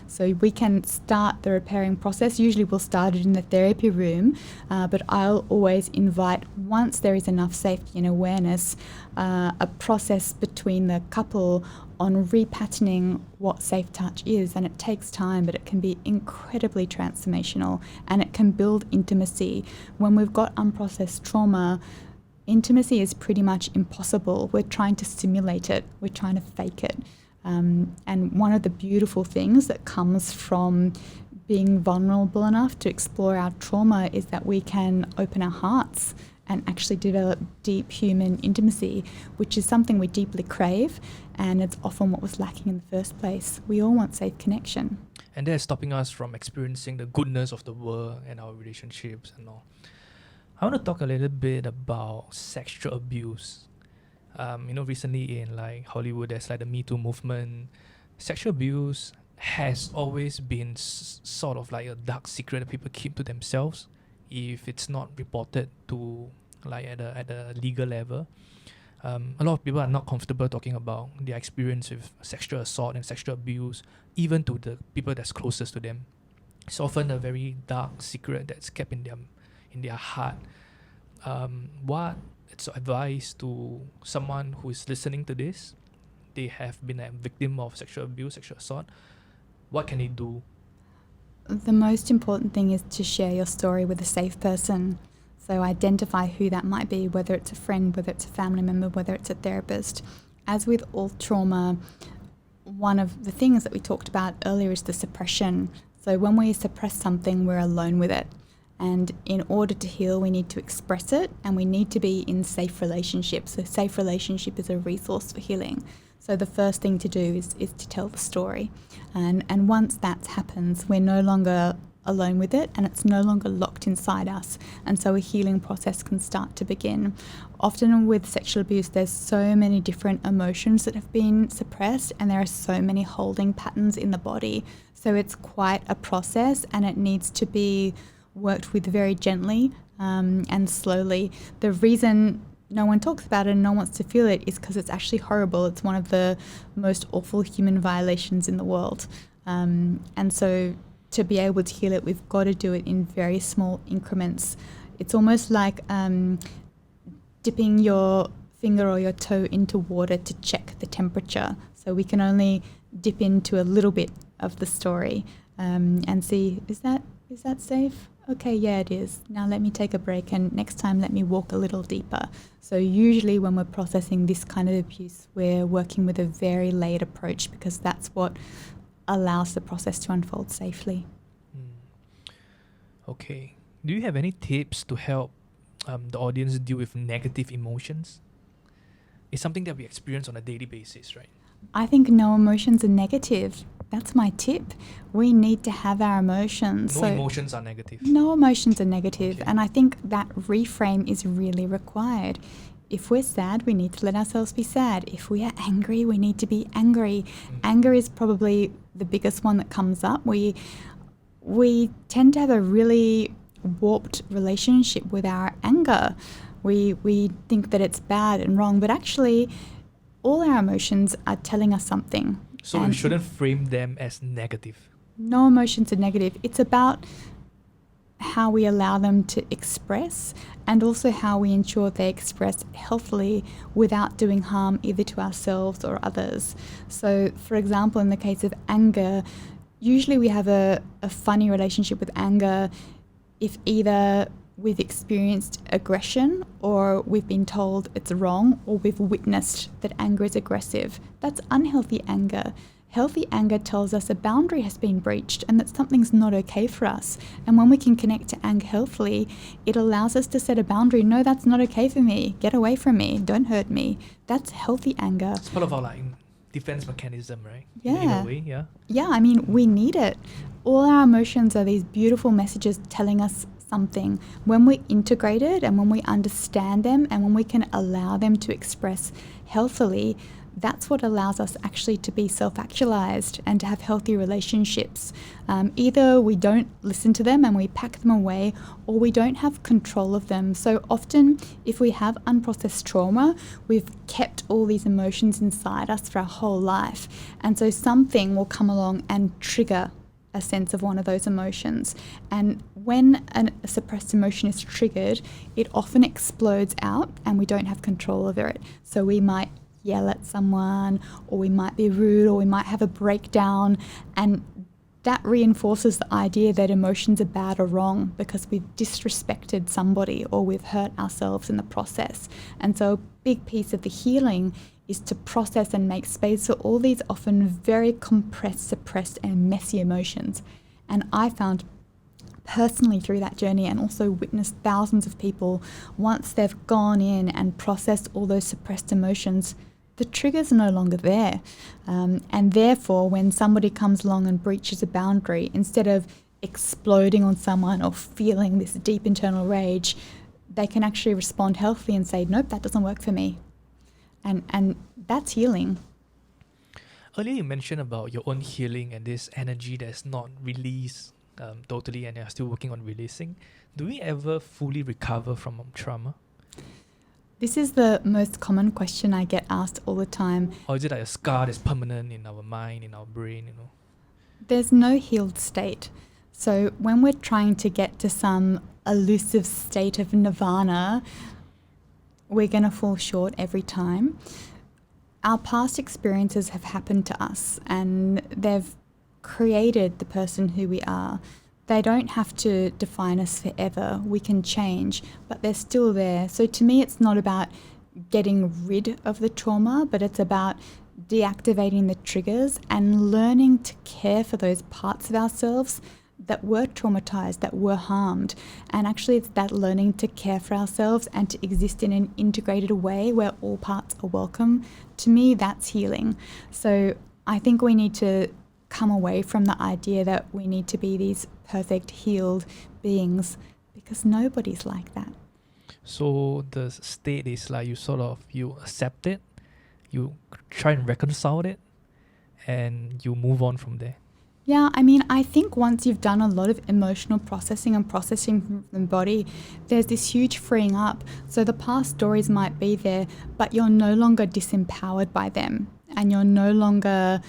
So we can start the repairing process. Usually we'll start it in the therapy room, but I'll always invite, once there is enough safety and awareness, a process between the couple on repatterning what safe touch is. And it takes time, but it can be incredibly transformational, and it can build intimacy. When we've got unprocessed trauma, intimacy is pretty much impossible. We're trying to simulate it. We're trying to fake it. And one of the beautiful things that comes from being vulnerable enough to explore our trauma is that we can open our hearts and actually develop deep human intimacy, which is something we deeply crave, and it's often what was lacking in the first place. We all want safe connection. And that's stopping us from experiencing the goodness of the world and our relationships and all. I want to talk a little bit about sexual abuse. Recently in like Hollywood, there's like the Me Too movement. Sexual abuse has always been sort of like a dark secret that people keep to themselves if it's not reported to like at a legal level. A lot of people are not comfortable talking about their experience with sexual assault and sexual abuse, even to the people that's closest to them. It's often a very dark secret that's kept in their heart. What it's advice to someone who is listening to this? They have been a victim of sexual abuse, sexual assault. What can they do? The most important thing is to share your story with a safe person. So identify who that might be, whether it's a friend, whether it's a family member, whether it's a therapist. As with all trauma, one of the things that we talked about earlier is the suppression. So when we suppress something, we're alone with it. And in order to heal, we need to express it, and we need to be in safe relationships. So safe relationship is a resource for healing. So the first thing to do is to tell the story. And once that happens, we're no longer alone with it, and it's no longer locked inside us. And so a healing process can start to begin. Often with sexual abuse, there's so many different emotions that have been suppressed, and there are so many holding patterns in the body. So it's quite a process, and it needs to be worked with very gently and slowly. The reason no one talks about it and no one wants to feel it is because it's actually horrible. It's one of the most awful human violations in the world. And so to be able to heal it, we've got to do it in very small increments. It's almost like dipping your finger or your toe into water to check the temperature. So we can only dip into a little bit of the story and see, is that safe? Okay, yeah, it is. Now let me take a break, and next time let me walk a little deeper. So usually when we're processing this kind of abuse, we're working with a very layered approach, because that's what allows the process to unfold safely. Okay. Do you have any tips to help the audience deal with negative emotions? It's something that we experience on a daily basis, right? I think no emotions are negative. That's my tip. We need to have our emotions. No emotions are negative. No emotions are negative. Okay. And I think that reframe is really required. If we're sad, we need to let ourselves be sad. If we are angry, we need to be angry. Anger is probably the biggest one that comes up. We tend to have a really warped relationship with our anger. We think that it's bad and wrong, but actually all our emotions are telling us something. So we shouldn't frame them as negative. No emotions are negative. It's about how we allow them to express, and also how we ensure they express healthily without doing harm either to ourselves or others. So, for example, in the case of anger, usually we have a funny relationship with anger if either we've experienced aggression, or we've been told it's wrong, or we've witnessed that anger is aggressive. That's unhealthy anger. Healthy anger tells us a boundary has been breached and that something's not okay for us. And when we can connect to anger healthily, it allows us to set a boundary. No, that's not okay for me. Get away from me. Don't hurt me. That's healthy anger. It's part of our defense mechanism, right? Yeah. In a way, yeah. Yeah, I mean, we need it. All our emotions are these beautiful messages telling us something. When we integrate it and when we understand them and when we can allow them to express healthily, that's what allows us actually to be self-actualized and to have healthy relationships. Either we don't listen to them and we pack them away, or we don't have control of them. So often, if we have unprocessed trauma, we've kept all these emotions inside us for our whole life. And so something will come along and trigger a sense of one of those emotions. And when a suppressed emotion is triggered, it often explodes out and we don't have control over it. So we might yell at someone, or we might be rude, or we might have a breakdown, and that reinforces the idea that emotions are bad or wrong because we've disrespected somebody or we've hurt ourselves in the process. And so a big piece of the healing is to process and make space for all these often very compressed, suppressed and messy emotions. And I found personally through that journey, and also witnessed thousands of people, once they've gone in and processed all those suppressed emotions, the triggers are no longer there. And therefore, when somebody comes along and breaches a boundary, instead of exploding on someone or feeling this deep internal rage, they can actually respond healthily and say, nope, that doesn't work for me. And that's healing. Earlier you mentioned about your own healing and this energy that's not released totally and you're still working on releasing. Do we ever fully recover from trauma? This is the most common question I get asked all the time. Or is it like a scar that's permanent in our mind, in our brain, There's no healed state. So when we're trying to get to some elusive state of nirvana, we're going to fall short every time. Our past experiences have happened to us and they've created the person who we are. They don't have to define us forever. We can change, but they're still there. So to me, it's not about getting rid of the trauma, but it's about deactivating the triggers and learning to care for those parts of ourselves that were traumatized, that were harmed. And actually, it's that learning to care for ourselves and to exist in an integrated way where all parts are welcome. To me, that's healing. So I think we need to come away from the idea that we need to be these perfect healed beings, because nobody's like that. So the state is like you accept it, you try and reconcile it, and you move on from there. Yeah, I mean, I think once you've done a lot of emotional processing and processing from the body, there's this huge freeing up. So the past stories might be there, but you're no longer disempowered by them, and you're no longer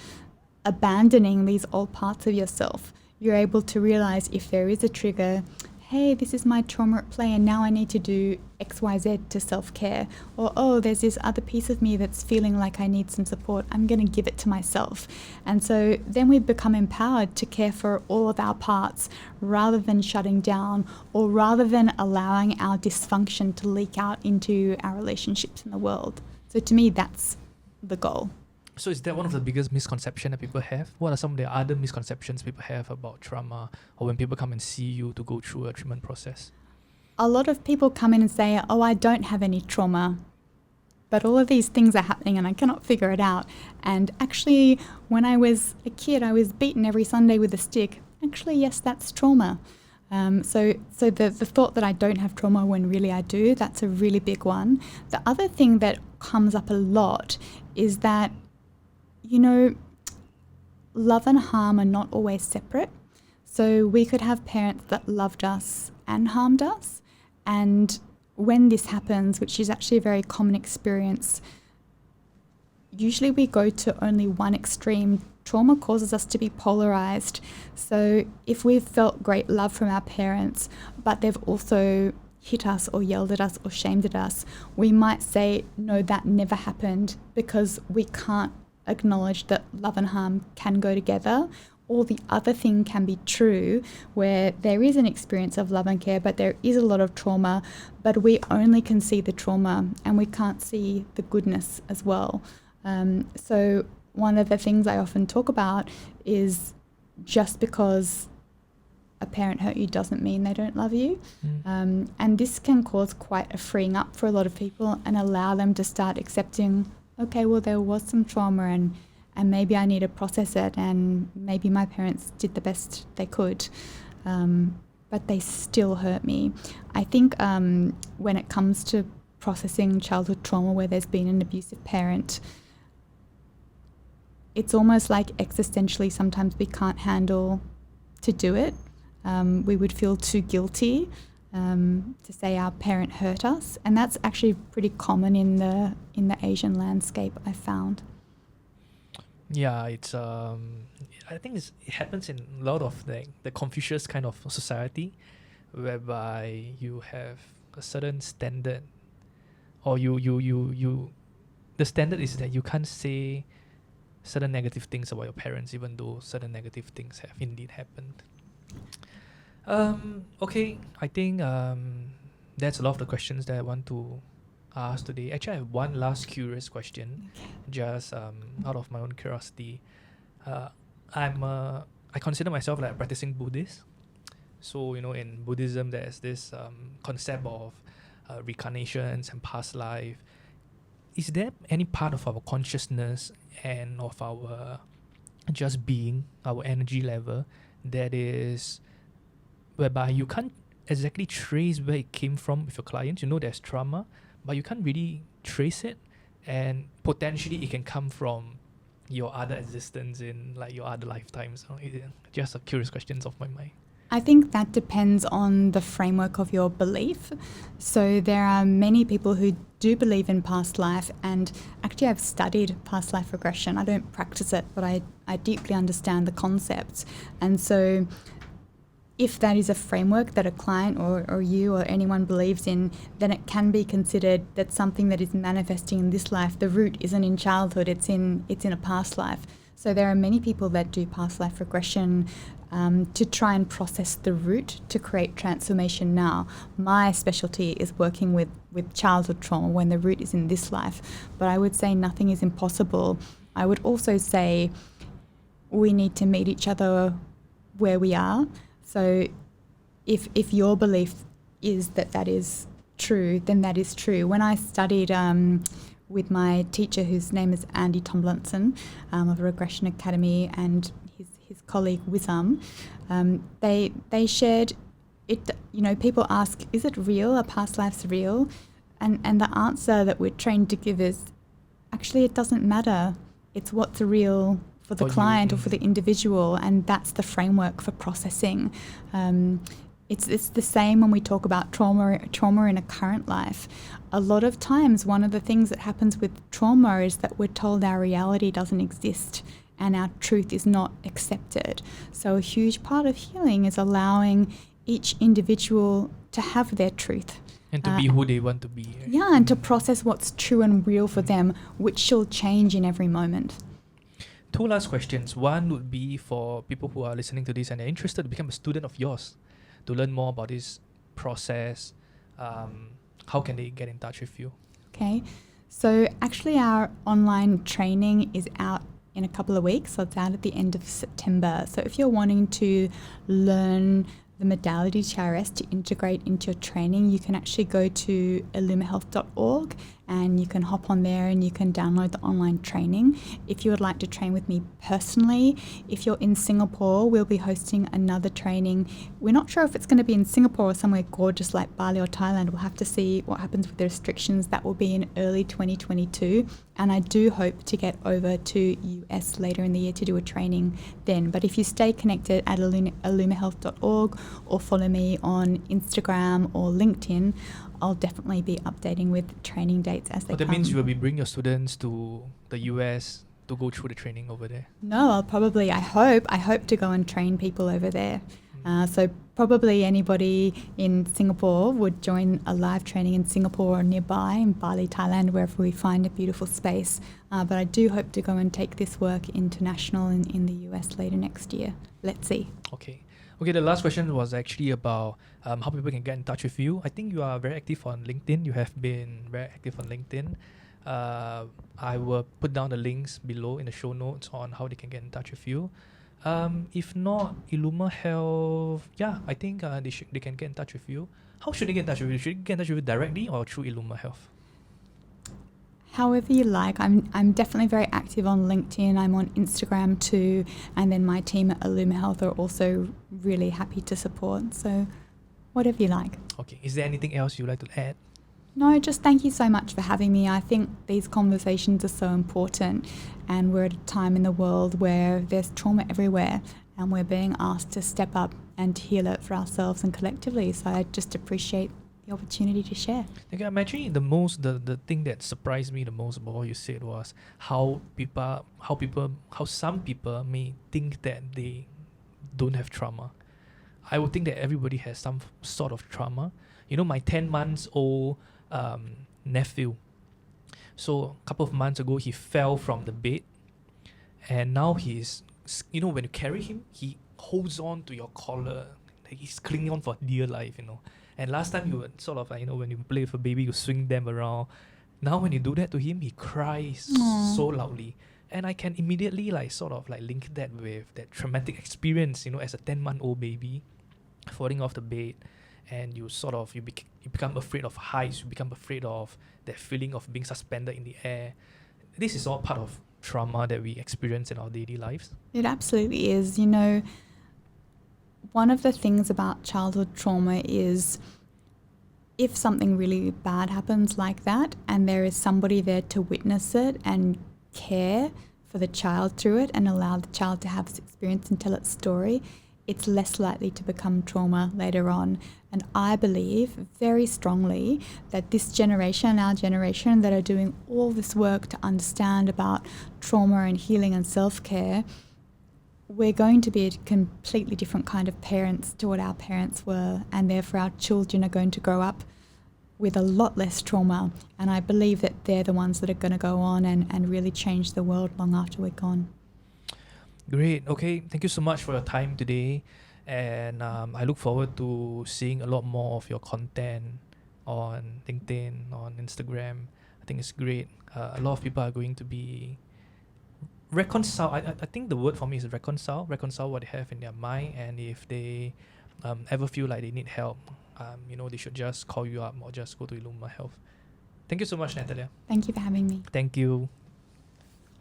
abandoning these old parts of yourself. You're able to realize if there is a trigger, hey, this is my trauma at play and now I need to do XYZ to self-care. Or, oh, there's this other piece of me that's feeling like I need some support. I'm going to give it to myself. And so then we become empowered to care for all of our parts rather than shutting down, or rather than allowing our dysfunction to leak out into our relationships in the world. So to me, that's the goal. So is that one of the biggest misconceptions that people have? What are some of the other misconceptions people have about trauma, or when people come and see you to go through a treatment process? A lot of people come in and say, oh, I don't have any trauma, but all of these things are happening and I cannot figure it out. And actually, when I was a kid, I was beaten every Sunday with a stick. Actually, yes, that's trauma. So the thought that I don't have trauma when really I do, that's a really big one. The other thing that comes up a lot is that, love and harm are not always separate. So we could have parents that loved us and harmed us. And when this happens, which is actually a very common experience, usually we go to only one extreme. Trauma causes us to be polarized. So if we've felt great love from our parents, but they've also hit us or yelled at us or shamed at us, we might say, no, that never happened, because we can't acknowledge that love and harm can go together. Or the other thing can be true, where there is an experience of love and care, but there is a lot of trauma, but we only can see the trauma and we can't see the goodness as well. So one of the things I often talk about is just because a parent hurt you doesn't mean they don't love you. And this can cause quite a freeing up for a lot of people and allow them to start accepting, okay, well, there was some trauma and maybe I need to process it, and maybe my parents did the best they could, but they still hurt me. I think when it comes to processing childhood trauma where there's been an abusive parent, it's almost like existentially sometimes we can't handle to do it. We would feel too guilty to say our parent hurt us, and that's actually pretty common in the Asian landscape, I found. Yeah, it's I think it happens in a lot of the Confucius kind of society, whereby you have a certain standard, or you the standard is that you can't say certain negative things about your parents, even though certain negative things have indeed happened. Okay, I think that's a lot of the questions that I want to ask today. Actually, I have one last curious question, just out of my own curiosity. I consider myself like a practicing Buddhist. So, in Buddhism, there's this concept of reincarnations and past life. Is there any part of our consciousness and of our just being, our energy level, that is whereby you can't exactly trace where it came from with your clients? There's trauma, but you can't really trace it, and potentially it can come from your other existence in like your other lifetimes. So just a curious questions of my mind. I think that depends on the framework of your belief. So there are many people who do believe in past life, and actually I've studied past life regression. I don't practice it, but I deeply understand the concepts. And so if that is a framework that a client or you or anyone believes in, then it can be considered that something that is manifesting in this life, the root isn't in childhood, it's in a past life. So there are many people that do past life regression to try and process the root to create transformation now. My specialty is working with childhood trauma when the root is in this life. But I would say nothing is impossible. I would also say we need to meet each other where we are. So if your belief is that is true, then that is true. When I studied with my teacher, whose name is Andy Tomlinson, of Regression Academy, and his colleague Wissam, they shared it. People ask, is it real? Are past lives real? And the answer that we're trained to give is, actually, it doesn't matter. It's what's real for the client or for the individual, and that's the framework for processing. It's the same when we talk about trauma in a current life. A lot of times, one of the things that happens with trauma is that we're told our reality doesn't exist and our truth is not accepted. So a huge part of healing is allowing each individual to have their truth. And to be who they want to be. Right? Yeah, and to process what's true and real for them, which shall change in every moment. Two last questions. One would be for people who are listening to this and they're interested to become a student of yours, to learn more about this process. How can they get in touch with you? Okay, so actually our online training is out in a couple of weeks, so it's out at the end of September. So if you're wanting to learn the modality TRS to integrate into your training, you can actually go to illumahealth.org and you can hop on there and you can download the online training. If you would like to train with me personally, if you're in Singapore, we'll be hosting another training. We're not sure if it's going to be in Singapore or somewhere gorgeous like Bali or Thailand. We'll have to see what happens with the restrictions. That will be in early 2022. And I do hope to get over to US later in the year to do a training then. But if you stay connected at illumahealth.org or follow me on Instagram or LinkedIn, I'll definitely be updating with training dates as they come. That means you will be bringing your students to the US to go through the training over there? No, I hope to go and train people over there. So probably anybody in Singapore would join a live training in Singapore or nearby, in Bali, Thailand, wherever we find a beautiful space. But I do hope to go and take this work international in the US later next year. Let's see. Okay, the last question was actually about how people can get in touch with you. I think you are very active on LinkedIn. You have been very active on LinkedIn. I will put down the links below in the show notes on how they can get in touch with you. If not, Illuma Health, I think they can get in touch with you. How should they get in touch with you? Should they get in touch with you directly or through Illuma Health? However you like. I'm definitely very active on LinkedIn. I'm on Instagram too. And then my team at Illuma Health are also really happy to support. So whatever you like. Okay. Is there anything else you'd like to add? No, just thank you so much for having me. I think these conversations are so important, and we're at a time in the world where there's trauma everywhere, and we're being asked to step up and to heal it for ourselves and collectively. So I just appreciate the opportunity to share. Okay, I'm actually the thing that surprised me the most about what you said was how some people may think that they don't have trauma. I would think that everybody has some sort of trauma. You know, my 10 months old nephew. So a couple of months ago, he fell from the bed, and now he's, you know, when you carry him, he holds on to your collar, like he's clinging on for dear life, you know. And last time you would sort of like, you know, when you play with a baby, you swing them around. Now when you do that to him, he cries so loudly. And I can immediately like sort of like link that with that traumatic experience, you know, as a 10-month-old baby falling off the bed, and you sort of you become afraid of heights, you become afraid of that feeling of being suspended in the air. This is all part of trauma that we experience in our daily lives. It absolutely is. You know, one of the things about childhood trauma is if something really bad happens like that and there is somebody there to witness it and care for the child through it and allow the child to have this experience and tell its story, it's less likely to become trauma later on. And I believe very strongly that this generation, our generation, that are doing all this work to understand about trauma and healing and self-care, we're going to be a completely different kind of parents to what our parents were, and therefore our children are going to grow up with a lot less trauma. And I believe that they're the ones that are going to go on and really change the world long after we're gone. Great. Okay. Thank you so much for your time today. And I look forward to seeing a lot more of your content on LinkedIn, on Instagram. I think it's great. A lot of people are going to be reconcile. I think the word for me is reconcile what they have in their mind. And if they ever feel like they need help, you know, they should just call you up or just go to Illuma Health. Thank you so much, Natalia. Thank you for having me. Thank you.